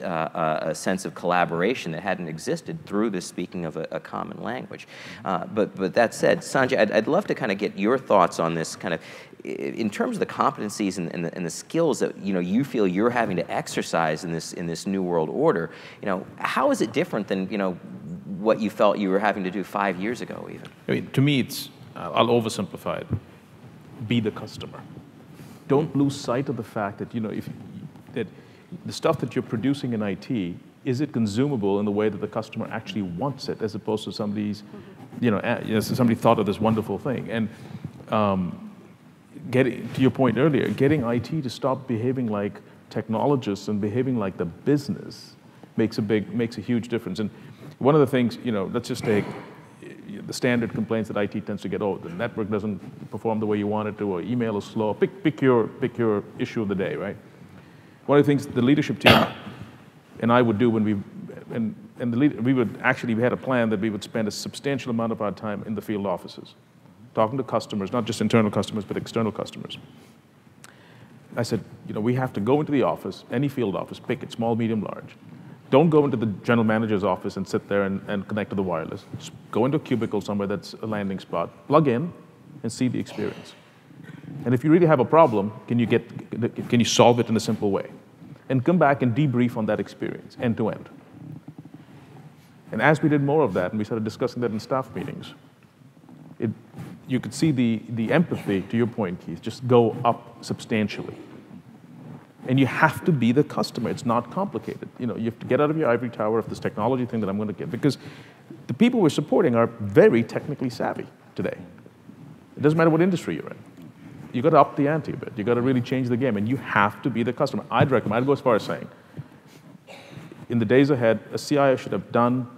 sense of collaboration that hadn't existed through the speaking of a common language. But that said, Sanjay, I'd love to kind of get your thoughts on this kind of, in terms of the competencies and the skills that you feel you're having to exercise in this new world order. How is it different than what you felt you were having to do 5 years ago, even? I mean, to me, it's, I'll oversimplify it. Be the customer. Don't lose sight of the fact that that the stuff that you're producing in IT, is it consumable in the way that the customer actually wants it, as opposed to somebody's, somebody thought of this wonderful thing. And getting to your point earlier, getting IT to stop behaving like technologists and behaving like the business makes a huge difference. And one of the things, let's just take the standard complaints that IT tends to get. Oh, the network doesn't perform the way you want it to, or email is slow. Pick your issue of the day, right? One of the things the leadership team and I would do when we had a plan that we would spend a substantial amount of our time in the field offices, talking to customers, not just internal customers, but external customers. I said, we have to go into the office, any field office, pick it, small, medium, large. Don't go into the general manager's office and sit there and connect to the wireless. Just go into a cubicle somewhere that's a landing spot, plug in, and see the experience. And if you really have a problem, can you solve it in a simple way? And come back and debrief on that experience, end to end. And as we did more of that, and we started discussing that in staff meetings, you could see the empathy, to your point, Keith, just go up substantially. And you have to be the customer. It's not complicated. You have to get out of your ivory tower of this technology thing that I'm going to get, because the people we're supporting are very technically savvy today. It doesn't matter what industry you're in. You got to up the ante a bit. You got to really change the game, and you have to be the customer. I'd go as far as saying, in the days ahead, a CIO should have done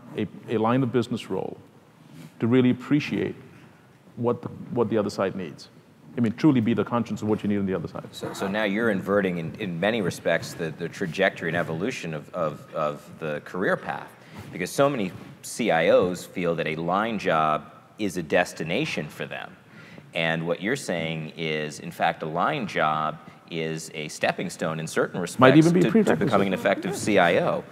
a line of business role to really appreciate what the other side needs. I mean, truly be the conscience of what you need on the other side. So now you're inverting, in many respects, the trajectory and evolution of the career path, because so many CIOs feel that a line job is a destination for them. And what you're saying is, in fact, a line job is a stepping stone in certain respects Might even be to becoming an effective CIO,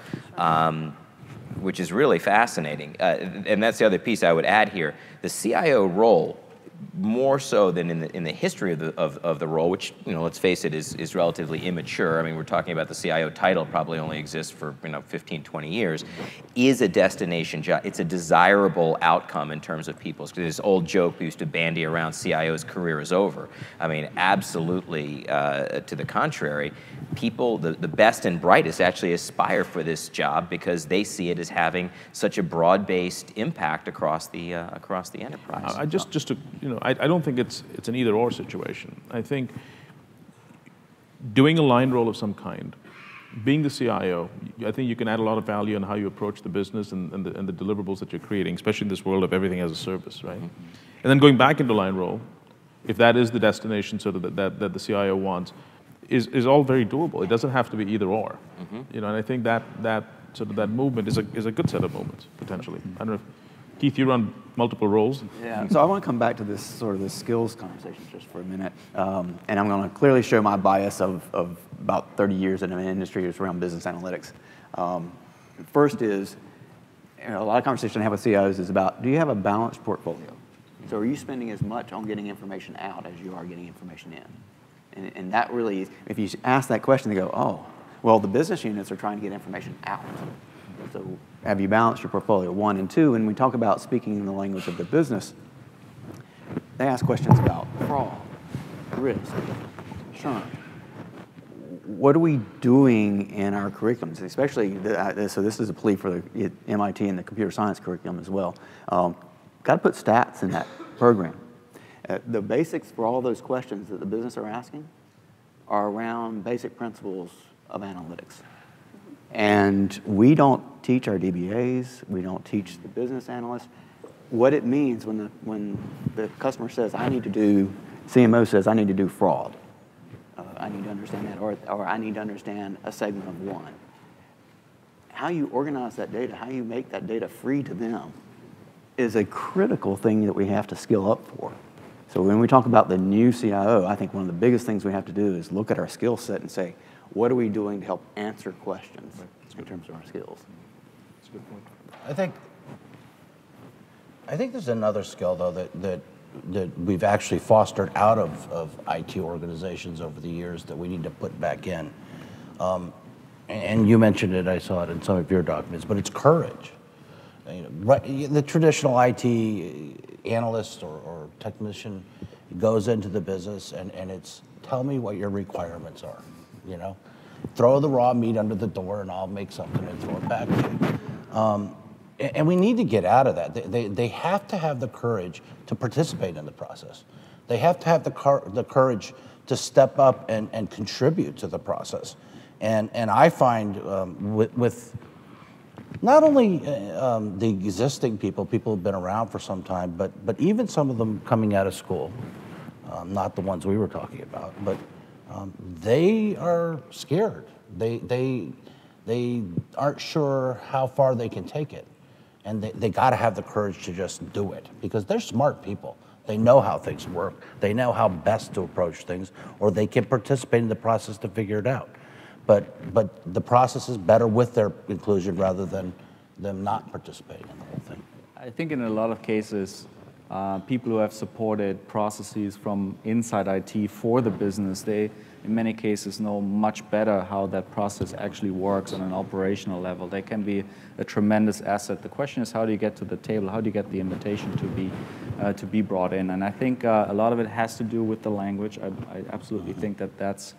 which is really fascinating. And that's the other piece I would add here. The CIO role, more so than in the history of the role, which, let's face it, is relatively immature. I mean, we're talking about the CIO title probably only exists for 15, 20 years, is a destination job. It's a desirable outcome in terms of people's, because this old joke we used to bandy around, CIO's career is over. I mean, absolutely to the contrary. People, the best and brightest actually aspire for this job because they see it as having such a broad-based impact across the enterprise. I don't think it's an either-or situation. I think doing a line role of some kind, being the CIO, I think you can add a lot of value in how you approach the business and the deliverables that you're creating, especially in this world of everything as a service, right? Mm-hmm. And then going back into line role, if that is the destination sort of that the CIO wants, is all very doable. It doesn't have to be either or. Mm-hmm. And I think that sort of that movement is a good set of movements potentially. I don't know if Keith, you run multiple roles. Yeah, so I want to come back to this skills conversation just for a minute. And I'm going to clearly show my bias of about 30 years in an industry that's around business analytics. First is, a lot of conversation I have with CIOs is about, do you have a balanced portfolio? So are you spending as much on getting information out as you are getting information in? And that really, if you ask that question, they go, oh, well, the business units are trying to get information out. So have you balanced your portfolio? 1 and 2, when we talk about speaking in the language of the business, they ask questions about fraud, risk, churn. What are we doing in our curriculums, especially, so this is a plea for the MIT and the computer science curriculum as well. Got to put stats in that program. The basics for all those questions that the business are asking are around basic principles of analytics. And we don't teach our DBAs, we don't teach the business analysts what it means when the customer says, I need to do CMO says, I need to do fraud. I need to understand that, or I need to understand a segment of one. How you organize that data, how you make that data free to them is a critical thing that we have to skill up for. So when we talk about the new CIO, I think one of the biggest things we have to do is look at our skill set and say, what are we doing to help answer questions in terms of our skills? That's a good point. I think there's another skill, though, that we've actually fostered out of IT organizations over the years that we need to put back in. And you mentioned it, I saw it in some of your documents, but it's courage. The traditional IT analyst or technician goes into the business and it's, tell me what your requirements are, Throw the raw meat under the door and I'll make something and throw it back to you. And we need to get out of that. They have to have the courage to participate in the process. They have to have the courage to step up and contribute to the process. And I find with not only the existing people who've been around for some time, but even some of them coming out of school, not the ones we were talking about, but they are scared. They aren't sure how far they can take it. And they got to have the courage to just do it, because they're smart people. They know how things work. They know how best to approach things, or they can participate in the process to figure it out. But the process is better with their inclusion rather than them not participating in the whole thing. I think in a lot of cases, people who have supported processes from inside IT for the business, they, in many cases, know much better how that process actually works on an operational level. They can be a tremendous asset. The question is, how do you get to the table? How do you get the invitation to be brought in? And I think a lot of it has to do with the language. I absolutely think that that's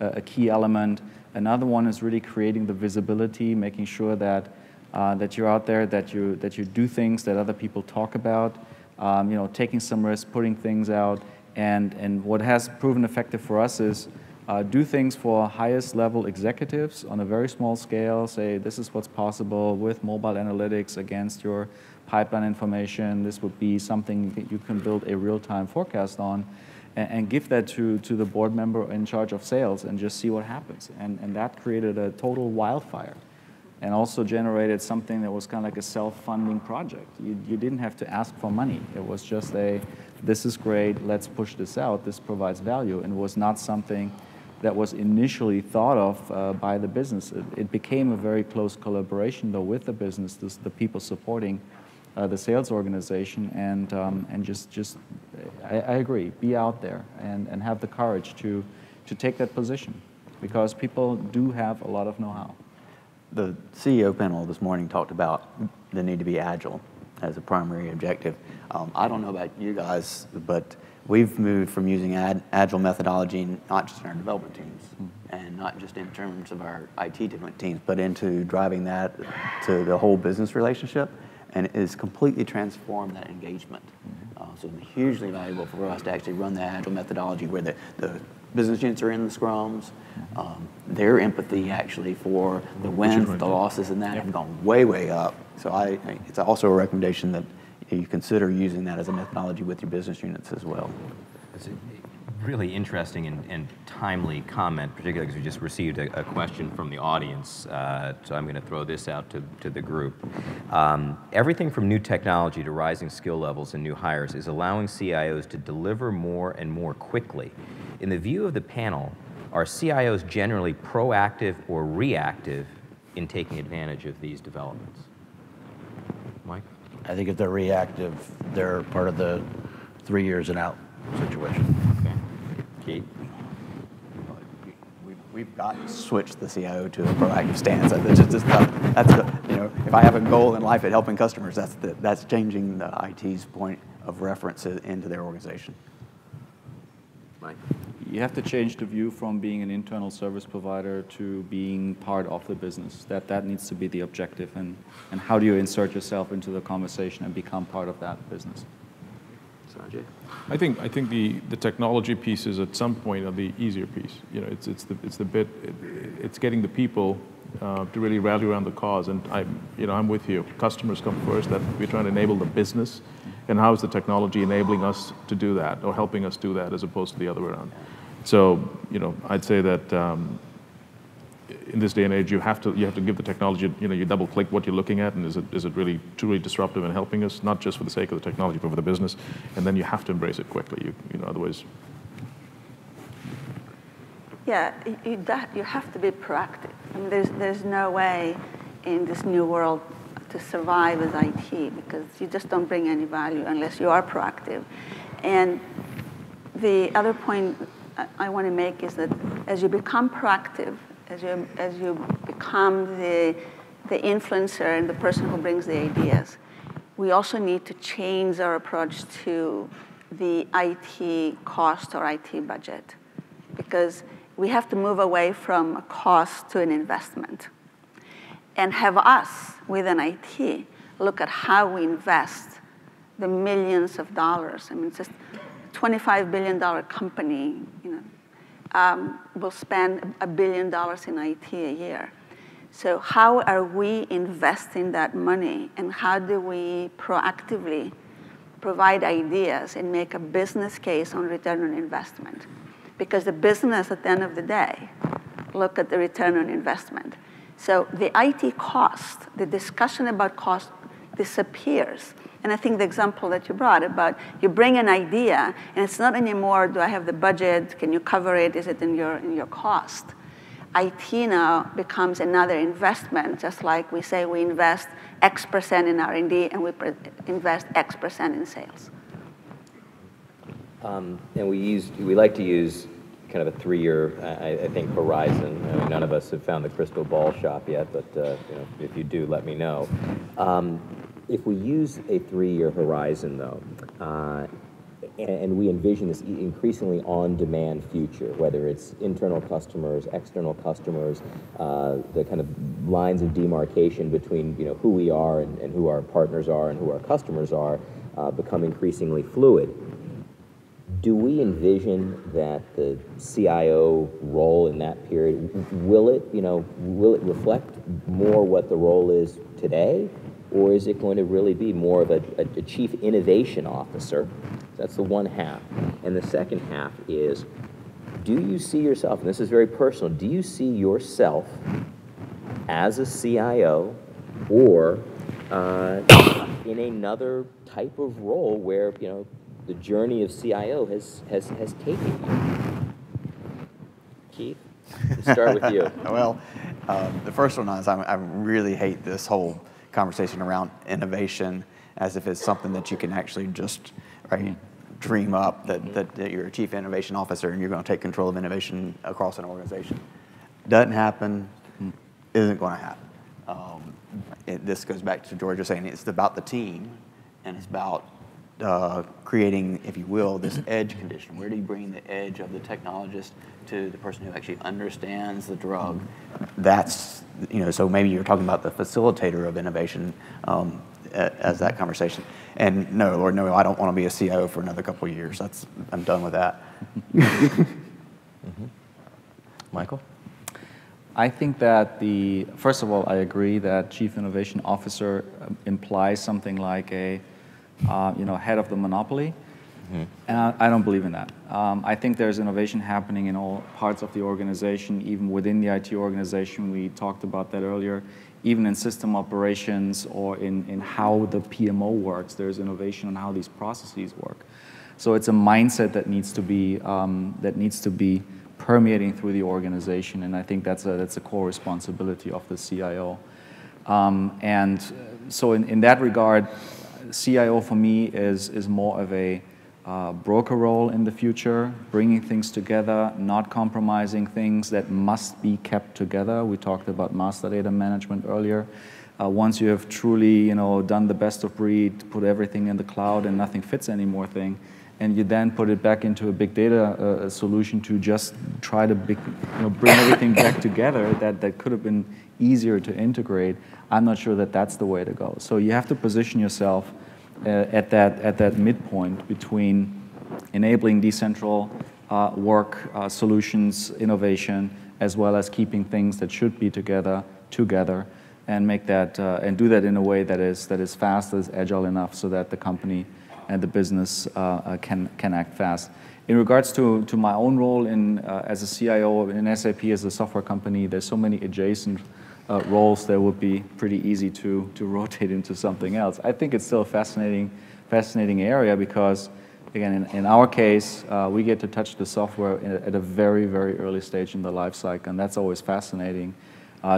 a key element. Another one is really creating the visibility, making sure that that you're out there, that you do things that other people talk about. Taking some risks, putting things out, and what has proven effective for us is do things for highest level executives on a very small scale. Say, this is what's possible with mobile analytics against your pipeline information. This would be something that you can build a real-time forecast on, and give that to the board member in charge of sales and just see what happens. And that created a total wildfire, and also generated something that was kind of like a self-funding project. You didn't have to ask for money. It was just this is great, let's push this out, this provides value, and it was not something that was initially thought of by the business. It became a very close collaboration, though, with the business, the people supporting the sales organization, and just I agree, be out there and have the courage to take that position, because people do have a lot of know-how. The CEO panel this morning talked about the need to be agile as a primary objective. I don't know about you guys, but we've moved from using agile methodology not just in our development teams and not just in terms of our IT teams, but into driving that to the whole business relationship, and it has completely transformed that engagement. So it's hugely valuable for us to actually run the agile methodology where the business units are in the scrums. Their empathy actually for the wins, the losses, and that have gone way, way up. So it's also a recommendation that you consider using that as a methodology with your business units as well. It's a really interesting and timely comment, particularly because we just received a question from the audience. So I'm going to throw this out to the group. Everything from new technology to rising skill levels and new hires is allowing CIOs to deliver more and more quickly. In the view of the panel, are CIOs generally proactive or reactive in taking advantage of these developments? Mike? I think if they're reactive, they're part of the 3 years and out situation. Okay. Keith? We've got to switch the CIO to a proactive stance. If I have a goal in life at helping customers, that's changing the IT's point of reference into their organization. Mike? You have to change the view from being an internal service provider to being part of the business. That needs to be the objective, and how do you insert yourself into the conversation and become part of that business? Sanjay? I think the technology piece is at some point the easier piece. It's getting the people to really rally around the cause. And I'm with you. Customers come first. That we're trying to enable the business, and how is the technology enabling us to do that or helping us do that as opposed to the other way around. So, I'd say that in this day and age, you have to give the technology, you double click what you're looking at, and is it really truly disruptive and helping us, not just for the sake of the technology, but for the business, and then you have to embrace it quickly, otherwise. Yeah, you have to be proactive. I mean, there's no way in this new world to survive as IT, because you just don't bring any value unless you are proactive. And the other point I want to make is that as you become proactive, as you become the influencer and the person who brings the ideas, we also need to change our approach to the IT cost or IT budget, because we have to move away from a cost to an investment, and have us within IT look at how we invest the millions of dollars. I mean, it's just a $25 billion company, will spend $1 billion in IT a year. So how are we investing that money, and how do we proactively provide ideas and make a business case on return on investment? Because the business, at the end of the day, look at the return on investment. So the IT cost, the discussion about cost disappears. And I think the example that you brought about, you bring an idea, and it's not anymore, do I have the budget, can you cover it, is it in your cost? IT now becomes another investment, just like we say we invest X% in R&D and we invest X% in sales. And we like to use kind of a 3-year, I think, horizon. I mean, none of us have found the crystal ball shop yet, but if you do, let me know. If we use a 3-year horizon, though, and we envision this increasingly on-demand future, whether it's internal customers, external customers, the kind of lines of demarcation between who we are and who our partners are and who our customers are become increasingly fluid. Do we envision that the CIO role in that period, will it reflect more what the role is today, or is it going to really be more of a chief innovation officer? That's the one half. And the second half is, do you see yourself, and this is very personal, do you see yourself as a CIO or in another type of role where, the journey of CIO has taken you? Keith, let's start with you. Well, the first one is I really hate this whole conversation around innovation as if it's something that you can actually just dream up, that you're a chief innovation officer and you're going to take control of innovation across an organization. Doesn't happen, isn't going to happen. This goes back to George was saying, it's about the team, and it's about creating, if you will, this edge condition. Where do you bring the edge of the technologist to the person who actually understands the drug? That's, so maybe you're talking about the facilitator of innovation as that conversation. And no, Lord, no, I don't want to be a CIO for another couple of years. I'm done with that. Michael? I think that first of all, I agree that Chief Innovation Officer implies something like a head of the monopoly. And I don't believe in that. I think there's innovation happening in all parts of the organization, even within the IT organization. We talked about that earlier. Even in system operations or in how the PMO works, there's innovation on how these processes work. So it's a mindset that needs to be permeating through the organization, and I think that's a core responsibility of the CIO. And so in that regard, CIO for me is more of a broker role in the future, bringing things together, not compromising things that must be kept together. We talked about master data management earlier. Once you have truly done the best of breed, put everything in the cloud and nothing fits anymore thing, and you then put it back into a big data solution to just try to bring everything back together that could have been easier to integrate, I'm not sure that that's the way to go. So you have to position yourself at that midpoint between enabling decentral work, solutions, innovation, as well as keeping things that should be together, and make that and do that in a way that is fast, that is agile enough, so that the company and the business can act fast. In regards to my own role as a CIO in SAP as a software company, there's so many adjacent roles that would be pretty easy to rotate into something else. I think it's still a fascinating area because, again, in our case, we get to touch the software at a very, very early stage in the life cycle, and that's always fascinating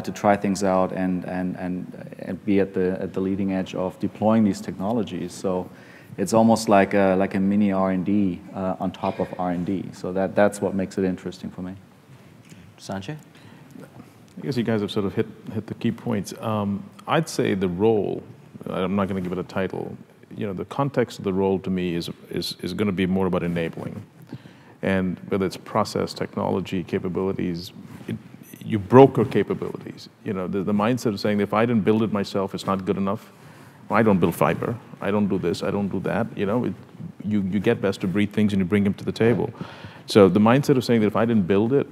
to try things out and be at the leading edge of deploying these technologies. So it's almost like a mini R&D on top of R&D. So that's what makes it interesting for me. Sanjay? I guess you guys have sort of hit the key points. I'd say the role, I'm not going to give it a title, the context of the role to me is going to be more about enabling. And whether it's process, technology, capabilities, you broker capabilities. The mindset of saying, if I didn't build it myself, it's not good enough. I don't build fiber. I don't do this. I don't do that. You get best to breed things and you bring them to the table. So the mindset of saying that if I didn't build it,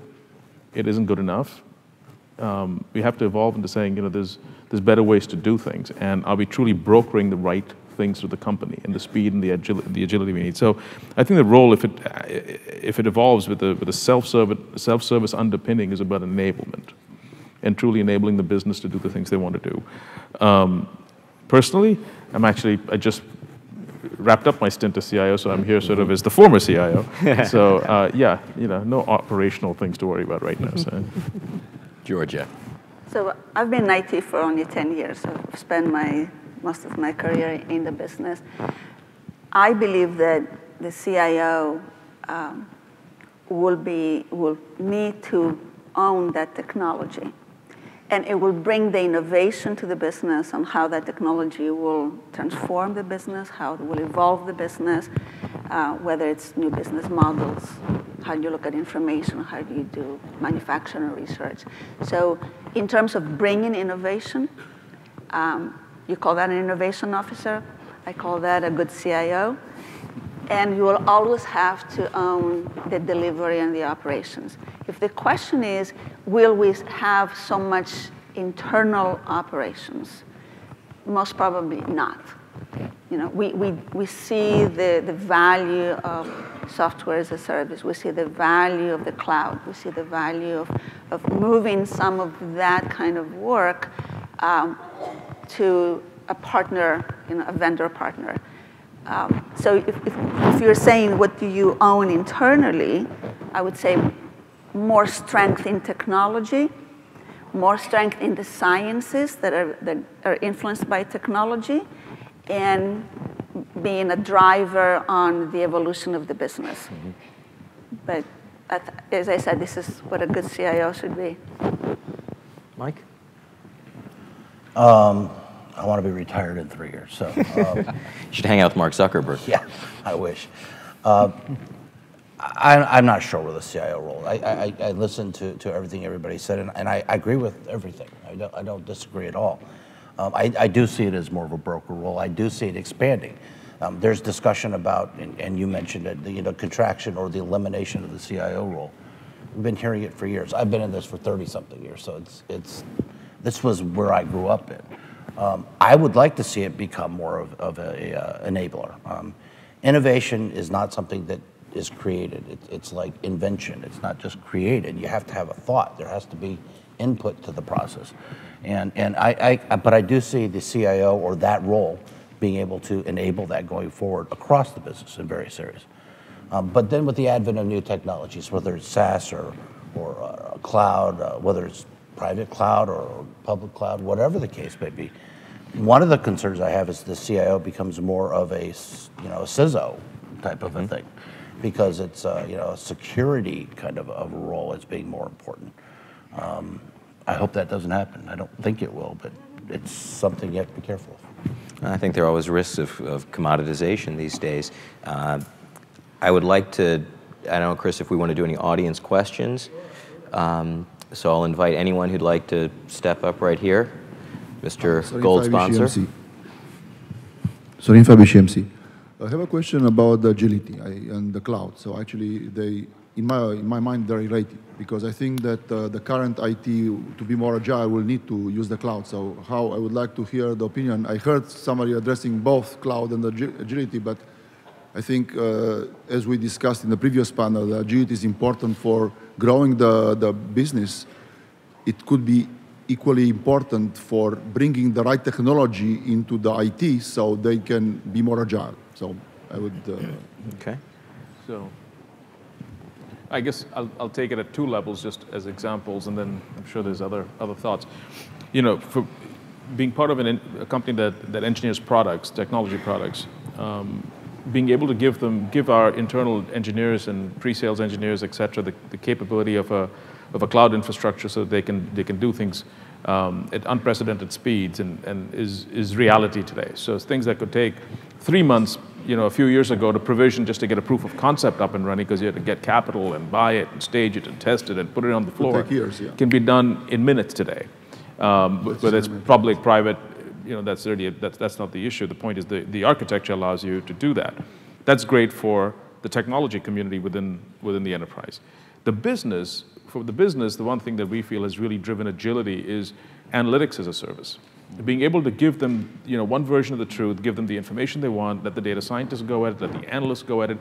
it isn't good enough. We have to evolve into saying, there's better ways to do things, and are we truly brokering the right things to the company and the speed and the agility we need? So I think the role, if it evolves with a self-service underpinning, is about enablement and truly enabling the business to do the things they want to do. Personally, I just wrapped up my stint as CIO, so I'm here sort of as the former CIO. So no operational things to worry about right now. So. Georgia. So I've been in IT for only 10 years. So I've spent most of my career in the business. I believe that the CIO will need to own that technology. And it will bring the innovation to the business on how that technology will transform the business, how it will evolve the business, whether it's new business models, how do you look at information, how do you do manufacturing research. So in terms of bringing innovation, you call that an innovation officer. I call that a good CIO. And you will always have to own the delivery and the operations. If the question is, will we have so much internal operations? Most probably not. We see the value of software as a service. We see the value of the cloud. We see the value of moving some of that kind of work to a partner, a vendor partner. So if you're saying what do you own internally, I would say more strength in technology, more strength in the sciences that are influenced by technology, and being a driver on the evolution of the business. Mm-hmm. But as I said, this is what a good CIO should be. Mike? I want to be retired in 3 years. So you should hang out with Mark Zuckerberg. Yeah, I wish. I'm not sure with the CIO role. I listened to everything everybody said, and I agree with everything. I don't disagree at all. I do see it as more of a broker role. I do see it expanding. There's discussion about, and you mentioned it, the contraction or the elimination of the CIO role. We've been hearing it for years. I've been in this for 30-something years, so this was where I grew up in. I would like to see it become more of a enabler. Innovation is not something that is created. It's like invention. It's not just created. You have to have a thought. There has to be input to the process. But I do see the CIO or that role being able to enable that going forward across the business in various areas. But then with the advent of new technologies, whether it's SaaS or cloud, whether it's private cloud or public cloud, whatever the case may be, one of the concerns I have is the CIO becomes more of a CISO type of a thing, because it's a security kind of a role as being more important. I hope that doesn't happen. I don't think it will, but it's something you have to be careful of. I think there are always risks of commoditization these days. I would like to, I don't know, Chris, if we want to do any audience questions. So I'll invite anyone who'd like to step up right here. Mr. Gold sponsor. Sorin Fabici, MC. I have a question about the agility and the cloud. So actually, in my mind, they're related, because I think that the current IT, to be more agile, will need to use the cloud. So I would like to hear the opinion. I heard somebody addressing both cloud and agility, but I think, as we discussed in the previous panel, the agility is important for growing the business. It could be equally important for bringing the right technology into the IT so they can be more agile. So I would... Okay. So I guess I'll take it at two levels just as examples, and then I'm sure there's other thoughts. You know, for being part of a company that engineers products, technology products, being able to give our internal engineers and pre-sales engineers, et cetera, the capability of a cloud infrastructure so that they can do things at unprecedented speeds and is reality today. So it's things that could take 3 months, you know, a few years ago to provision just to get a proof of concept up and running because you had to get capital and buy it and stage it and test it and put it on the floor. It could take years, yeah. Can be done in minutes today. Whether it's public, private, you know, that's not the issue. The point is the architecture allows you to do that. That's great for the technology community within the enterprise. For the business, the one thing that we feel has really driven agility is analytics as a service. Being able to give them, you know, one version of the truth, give them the information they want, let the data scientists go at it, let the analysts go at it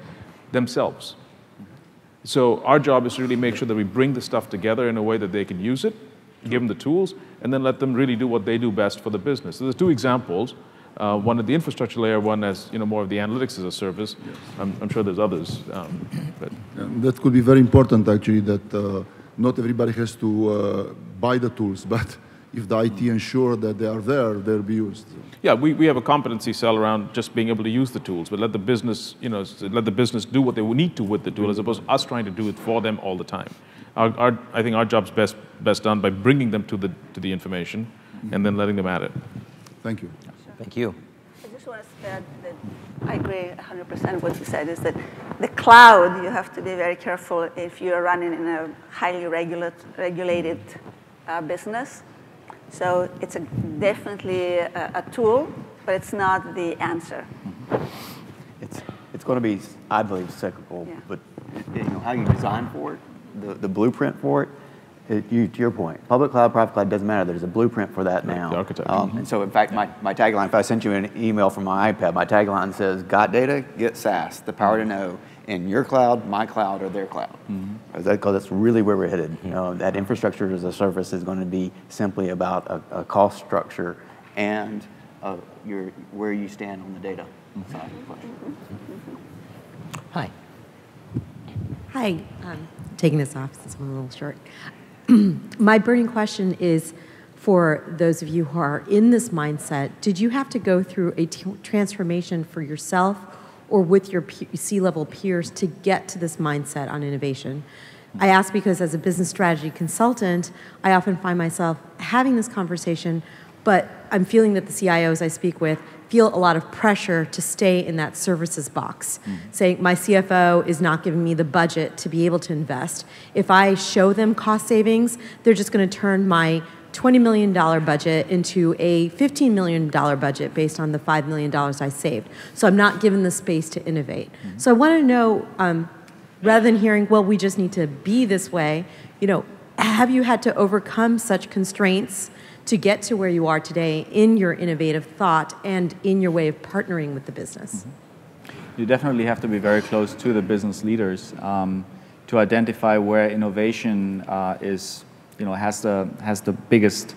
themselves. So our job is to really make sure that we bring the stuff together in a way that they can use it, give them the tools, and then let them really do what they do best for the business. So there's two examples. One at the infrastructure layer, one as, you know, more of the analytics as a service. Yes. I'm sure there's others. But. That could be very important, actually, that not everybody has to buy the tools, but if the IT ensure that they are there, they'll be used. Yeah, we have a competency cell around just being able to use the tools, but let the business, you know, let the business do what they need to with the tool, as opposed to us trying to do it for them all the time. I think our job's best done by bringing them to the information and then letting them at it. Thank you. Thank you. I just want to add that I agree 100% with what you said, is that the cloud, you have to be very careful if you're running in a highly regulated business. So it's definitely a tool, but it's not the answer. It's going to be, I believe, cyclical, yeah. But you know, how you design for it, the blueprint for it, to your point, public cloud, private cloud, doesn't matter. There's a blueprint for that now. The architecture. And so, in fact, my tagline, if I sent you an email from my iPad, my tagline says, got data, get SaaS, the power to know, in your cloud, my cloud, or their cloud. Because that's really where we're headed. You know, that infrastructure as a service is going to be simply about a cost structure and where you stand on the data side of the question. Hi. Hi. Taking this off since I'm a little short. My burning question is, for those of you who are in this mindset, did you have to go through a transformation for yourself or with your C-level peers to get to this mindset on innovation? I ask because as a business strategy consultant, I often find myself having this conversation, but I'm feeling that the CIOs I speak with feel a lot of pressure to stay in that services box, saying my CFO is not giving me the budget to be able to invest. If I show them cost savings, they're just going to turn my $20 million budget into a $15 million budget based on the $5 million I saved. So I'm not given the space to innovate. So I want to know, rather than hearing, well, we just need to be this way, you know, have you had to overcome such constraints to get to where you are today in your innovative thought and in your way of partnering with the business? You definitely have to be very close to the business leaders to identify where innovation is, you know, has the biggest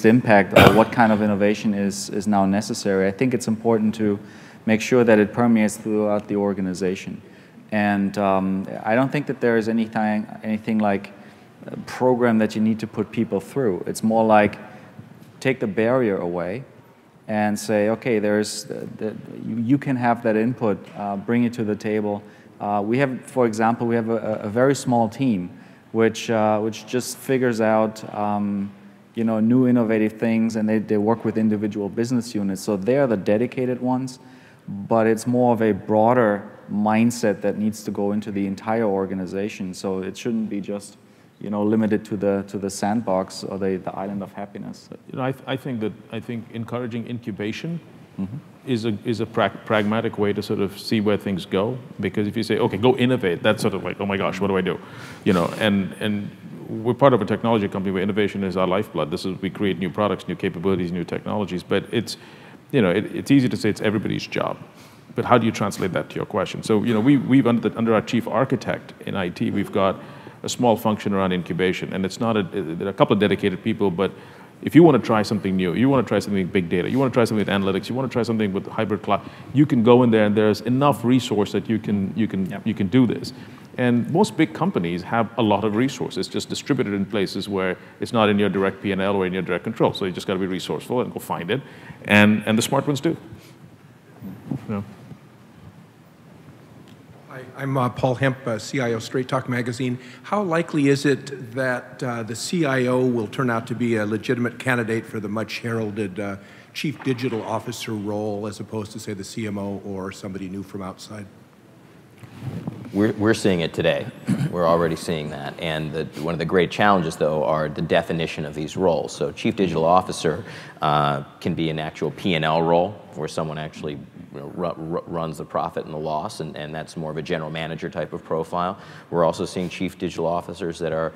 impact, or what kind of innovation is now necessary. I think it's important to make sure that it permeates throughout the organization. And I don't think that there is anything like a program that you need to put people through. It's more like take the barrier away and say, okay, you can have that input, bring it to the table. We have, for example, we have a very small team which just figures out you know, new innovative things, and they work with individual business units. So they're the dedicated ones, but it's more of a broader mindset that needs to go into the entire organization. So it shouldn't be just, you know, limited to the sandbox or the island of happiness. You know, I think encouraging incubation is a pragmatic way to sort of see where things go. Because if you say, okay, go innovate, that's sort of like, oh my gosh, what do I do? You know, and we're part of a technology company where innovation is our lifeblood. We create new products, new capabilities, new technologies. But it's, you know, it's easy to say it's everybody's job. But how do you translate that to your question? So, we've under our chief architect in IT, we've got a small function around incubation, and it's not there are a couple of dedicated people, but if you want to try something new, you want to try something with big data, you want to try something with analytics, you want to try something with hybrid cloud, you can go in there and there's enough resource that you can do this. And most big companies have a lot of resources just distributed in places where it's not in your direct P&L or in your direct control. So you just got to be resourceful and go find it, and the smart ones do. Hi, I'm Paul Hemp, CIO Straight Talk Magazine. How likely is it that the CIO will turn out to be a legitimate candidate for the much heralded Chief Digital Officer role as opposed to, say, the CMO or somebody new from outside? We're seeing it today. We're already seeing that. And one of the great challenges, though, are the definition of these roles. So Chief Digital Officer can be an actual P&L role where someone actually runs the profit and the loss, and that's more of a general manager type of profile. We're also seeing Chief Digital Officers that are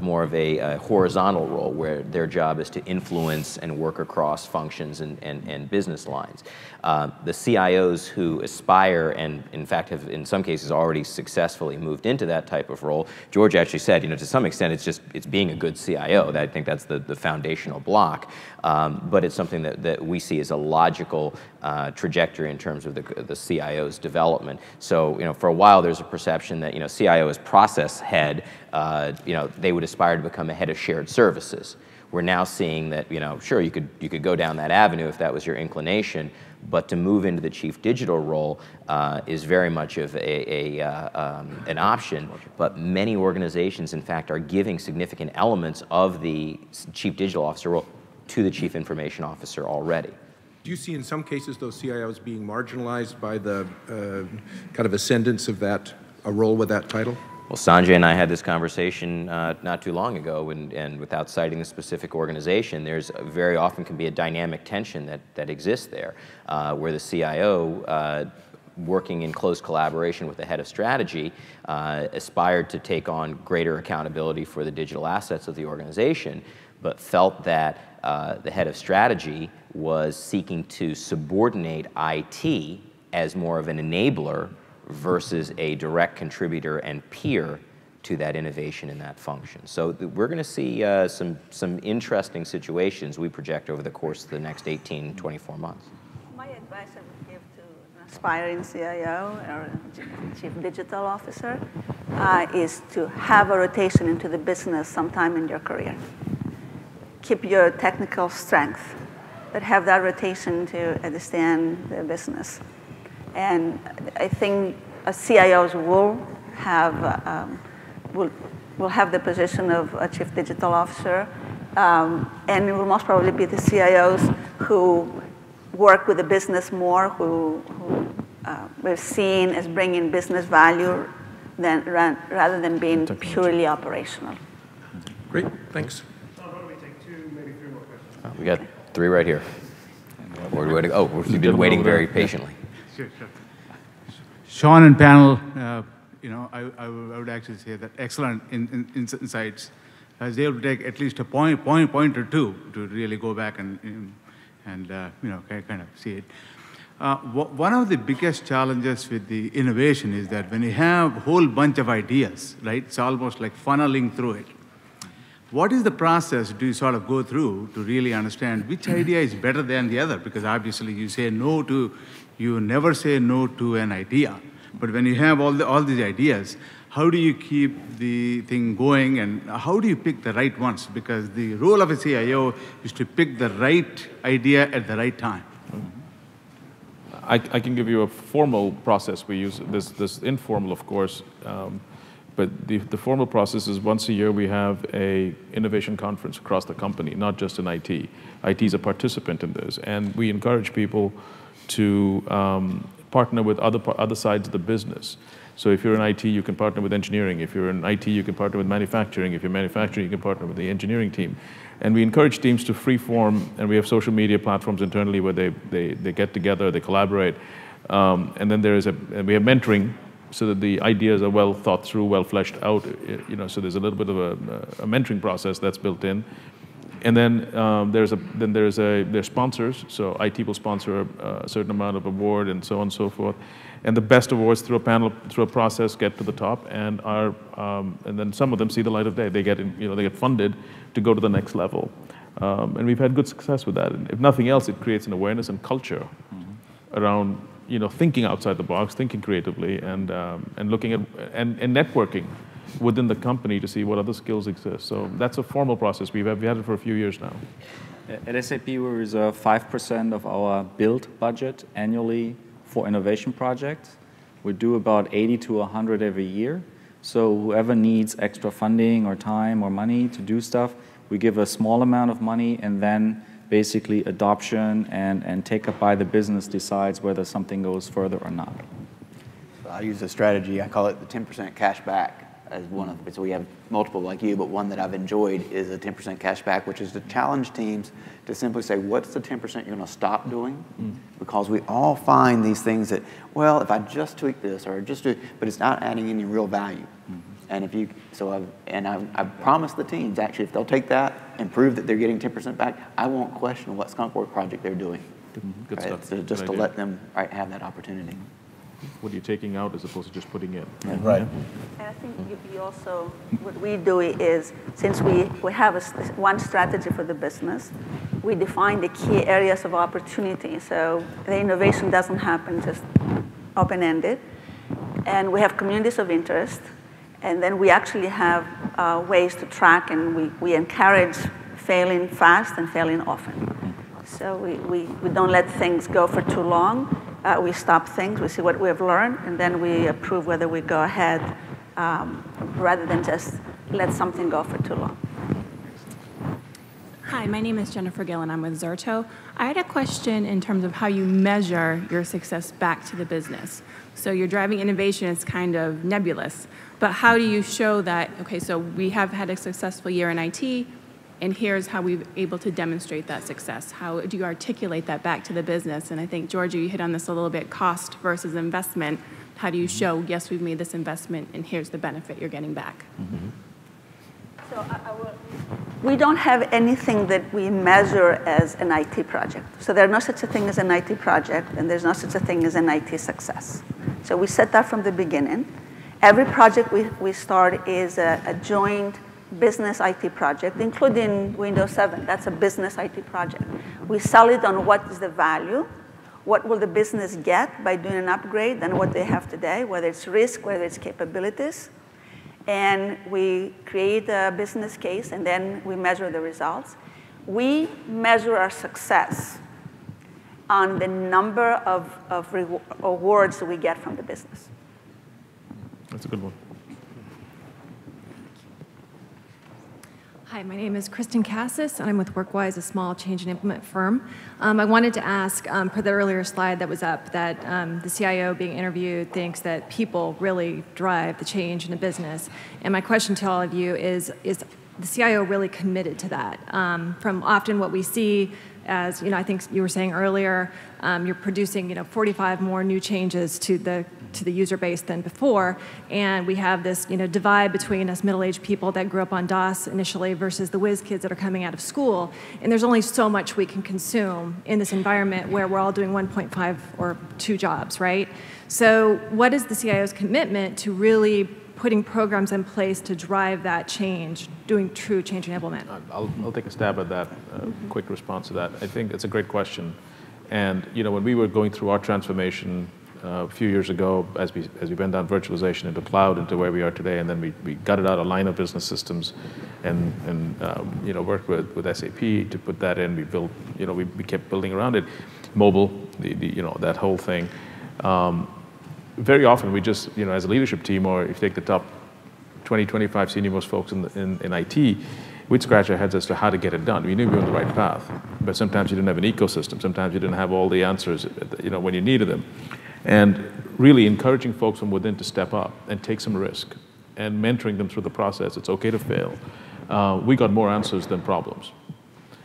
more of a horizontal role where their job is to influence and work across functions and business lines. The CIOs who aspire and, in fact, have in some cases already successfully moved into that type of role, George actually said, to some extent, it's being a good CIO. I think that's the foundational block. But it's something that we see as a logical trajectory in terms of the CIO's development. So, for a while, there's a perception that, CIO as process head, they would aspire to become a head of shared services. We're now seeing that, sure, you could go down that avenue if that was your inclination, but to move into the chief digital role is very much of an option. But many organizations, in fact, are giving significant elements of the chief digital officer role to the chief information officer already. Do you see in some cases those CIOs being marginalized by the kind of ascendance of a role with that title? Well, Sanjay and I had this conversation not too long ago, and without citing the specific organization, there's very often can be a dynamic tension that exists there, where the CIO, working in close collaboration with the head of strategy, aspired to take on greater accountability for the digital assets of the organization, but felt that the head of strategy was seeking to subordinate IT as more of an enabler versus a direct contributor and peer to that innovation in that function. So we're going to see some interesting situations we project over the course of the next 18, 24 months. My advice I would give to an aspiring CIO or Chief Digital Officer is to have a rotation into the business sometime in your career. Keep your technical strength, but have that rotation to understand the business. And I think CIOs will have the position of a chief digital officer, and it will most probably be the CIOs who work with the business more, who we're seen as bringing business value rather than being purely operational. Great, thanks. Why don't we take 2, maybe 3 more questions? We got 3 right here. We've been waiting very patiently. Sure. Sean and panel, I would actually say that excellent insights. I was able to take at least a point or two to really go back and kind of see it. One of the biggest challenges with the innovation is that when you have a whole bunch of ideas, right, it's almost like funneling through it. What is the process do you sort of go through to really understand which idea is better than the other? Because obviously you never say no to an idea. But when you have all these ideas, how do you keep the thing going, and how do you pick the right ones? Because the role of a CIO is to pick the right idea at the right time. I can give you a formal process. We use this informal, of course, but the formal process is once a year we have a innovation conference across the company, not just in IT. IT is a participant in this, and we encourage people to partner with other sides of the business. So if you're in IT, you can partner with engineering. If you're in IT, you can partner with manufacturing. If you're manufacturing, you can partner with the engineering team. And we encourage teams to freeform, and we have social media platforms internally where they get together, they collaborate. And then we have mentoring so that the ideas are well thought through, well fleshed out. So there's a little bit of a mentoring process that's built in. And then there's sponsors. So IT will sponsor a certain amount of award and so on and so forth. And the best awards through a panel, through a process, get to the top, and then some of them see the light of day. They get they get funded to go to the next level, and we've had good success with that. And if nothing else, it creates an awareness and culture around thinking outside the box, thinking creatively, and looking at and networking within the company to see what other skills exist. So that's a formal process. We've had it for a few years now. At SAP, we reserve 5% of our build budget annually for innovation projects. We do about 80 to 100 every year. So whoever needs extra funding or time or money to do stuff, we give a small amount of money, and then basically adoption and take up by the business decides whether something goes further or not. So I use a strategy, I call it the 10% cash back as one of them. So we have multiple like you, but one that I've enjoyed is a 10% cash back, which is to challenge teams to simply say, what's the 10% you're going to stop doing? Because we all find these things that, well, if I just tweak this or just do, but it's not adding any real value. And if you, I've promised the teams actually, if they'll take that and prove that they're getting 10% back, I won't question what skunk work project they're doing. Good stuff. So just to let them have that opportunity. What you're taking out as opposed to just putting in. Right. And I think you also, what we do is, since we have one strategy for the business, we define the key areas of opportunity. So the innovation doesn't happen just open-ended. And we have communities of interest. And then we actually have ways to track, and we encourage failing fast and failing often. So we don't let things go for too long. We stop things, we see what we have learned, and then we approve whether we go ahead rather than just let something go for too long. Hi, my name is Jennifer Gill, and I'm with Zerto. I had a question in terms of how you measure your success back to the business. So you're driving innovation, it's kind of nebulous, but how do you show that, okay, so we have had a successful year in IT, and here's how we're able to demonstrate that success. How do you articulate that back to the business? And I think, Georgia, you hit on this a little bit, cost versus investment. How do you show, yes, we've made this investment, and here's the benefit you're getting back? So we don't have anything that we measure as an IT project. So there's no such a thing as an IT project, and there's no such a thing as an IT success. So we set that from the beginning. Every project we start is a joint business IT project, including Windows 7. That's a business IT project. We sell it on what is the value, what will the business get by doing an upgrade than what they have today, whether it's risk, whether it's capabilities. And we create a business case, and then we measure the results. We measure our success on the number of awards that we get from the business. That's a good one. Hi, my name is Kristen Cassis, and I'm with WorkWise, a small change and implement firm. I wanted to ask, per the earlier slide that was up, that the CIO being interviewed thinks that people really drive the change in the business. And my question to all of you is the CIO really committed to that? From often what we see as, I think you were saying earlier, you're producing, 45 more new changes to the user base than before, and we have this, divide between us middle-aged people that grew up on DOS initially versus the whiz kids that are coming out of school, and there's only so much we can consume in this environment where we're all doing 1.5 or 2 jobs, right? So what is the CIO's commitment to really putting programs in place to drive that change, doing true change enablement? I'll take a stab at that, quick response to that. I think it's a great question. And when we were going through our transformation a few years ago, as we went down virtualization into cloud, into where we are today, and then we gutted out a line of business systems and worked with SAP to put that in. We built, we kept building around it. Mobile, that whole thing. Very often we just, as a leadership team, or if you take the top 20, 25 senior most folks in IT, we'd scratch our heads as to how to get it done. We knew we were on the right path, but sometimes you didn't have an ecosystem. Sometimes you didn't have all the answers, when you needed them. And really encouraging folks from within to step up and take some risk and mentoring them through the process. It's okay to fail. We got more answers than problems.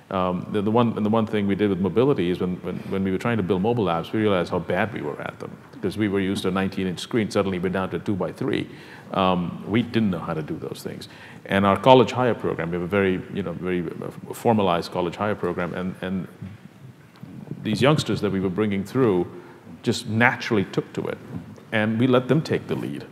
The one thing we did with mobility is when we were trying to build mobile apps, we realized how bad we were at them, because we were used to a 19-inch screen. Suddenly we're down to 2x3. We didn't know how to do those things. And our college hire program, we have a very formalized college hire program, and these youngsters that we were bringing through just naturally took to it, and we let them take the lead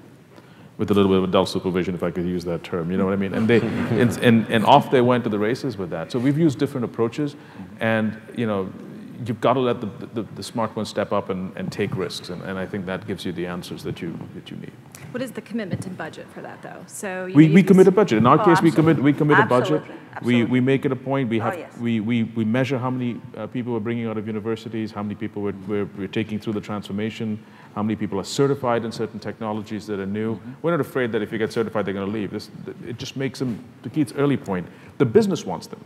with a little bit of adult supervision, if I could use that term, you know what I mean? And they, and off they went to the races with that. So we've used different approaches, and you've got to let the smart ones step up and take risks, and I think that gives you the answers that you need. What is the commitment to budget for that, though? So we commit a budget. In our case, we commit a budget. Absolutely. We make it a point. We have yes. we measure how many people we're bringing out of universities, how many people we're taking through the transformation, how many people are certified in certain technologies that are new. We're not afraid that if you get certified, they're going to leave. It just makes them, to Keith's early point, the business wants them.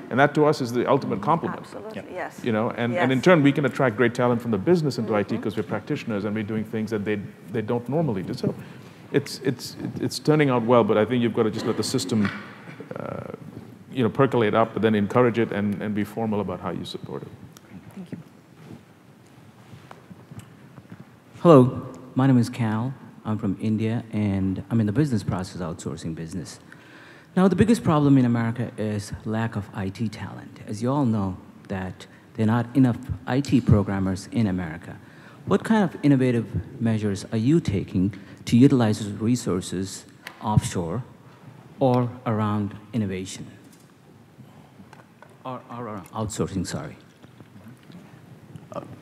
And that to us is the ultimate compliment. Absolutely, yes. And in turn, we can attract great talent from the business into IT because we're practitioners and we're doing things that they don't normally do. So it's turning out well, but I think you've got to just let the system percolate up, but then encourage it and be formal about how you support it. Thank you. Hello, my name is Cal. I'm from India, and I'm in the business process outsourcing business. Now, the biggest problem in America is lack of IT talent. As you all know, that there are not enough IT programmers in America. What kind of innovative measures are you taking to utilize those resources offshore or around innovation? Or around outsourcing, sorry.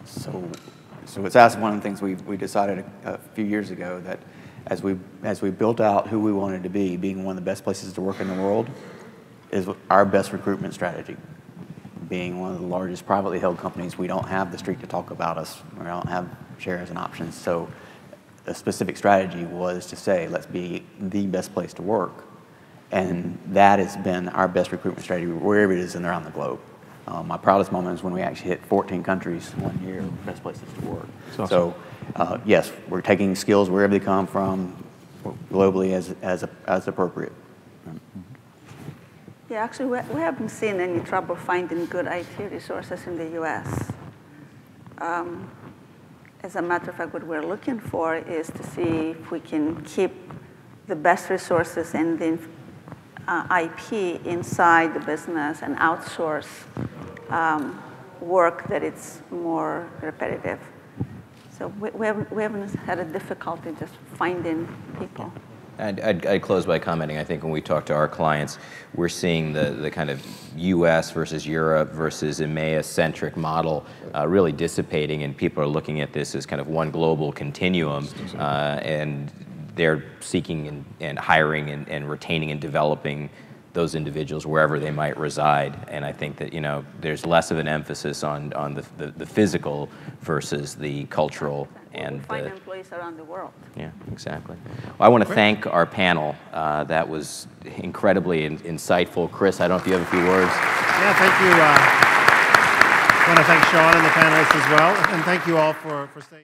So that's one of the things we decided a few years ago, that as we built out who we wanted to be, being one of the best places to work in the world is our best recruitment strategy. Being one of the largest privately held companies, we don't have the street to talk about us. We don't have shares and options. So a specific strategy was to say, let's be the best place to work. And that has been our best recruitment strategy wherever it is and around the globe. My proudest moment is when we actually hit 14 countries one year, best places to work. Awesome. So yes, we're taking skills wherever they come from, globally as appropriate. Yeah, actually, we haven't seen any trouble finding good IT resources in the U.S. As a matter of fact, what we're looking for is to see if we can keep the best resources and the IP inside the business and outsource work that it's more repetitive. So we haven't had a difficulty just finding people. I'd close by commenting, I think when we talk to our clients, we're seeing the kind of US versus Europe versus EMEA-centric model really dissipating, and people are looking at this as kind of one global continuum, and they're seeking and hiring and retaining and developing those individuals wherever they might reside. And I think that there's less of an emphasis on the physical versus the cultural and we find employees around the world. Yeah, exactly. Well, I want to thank our panel. That was incredibly insightful. Chris, I don't know if you have a few words. Yeah, thank you. I want to thank Sean and the panelists as well, and thank you all for staying.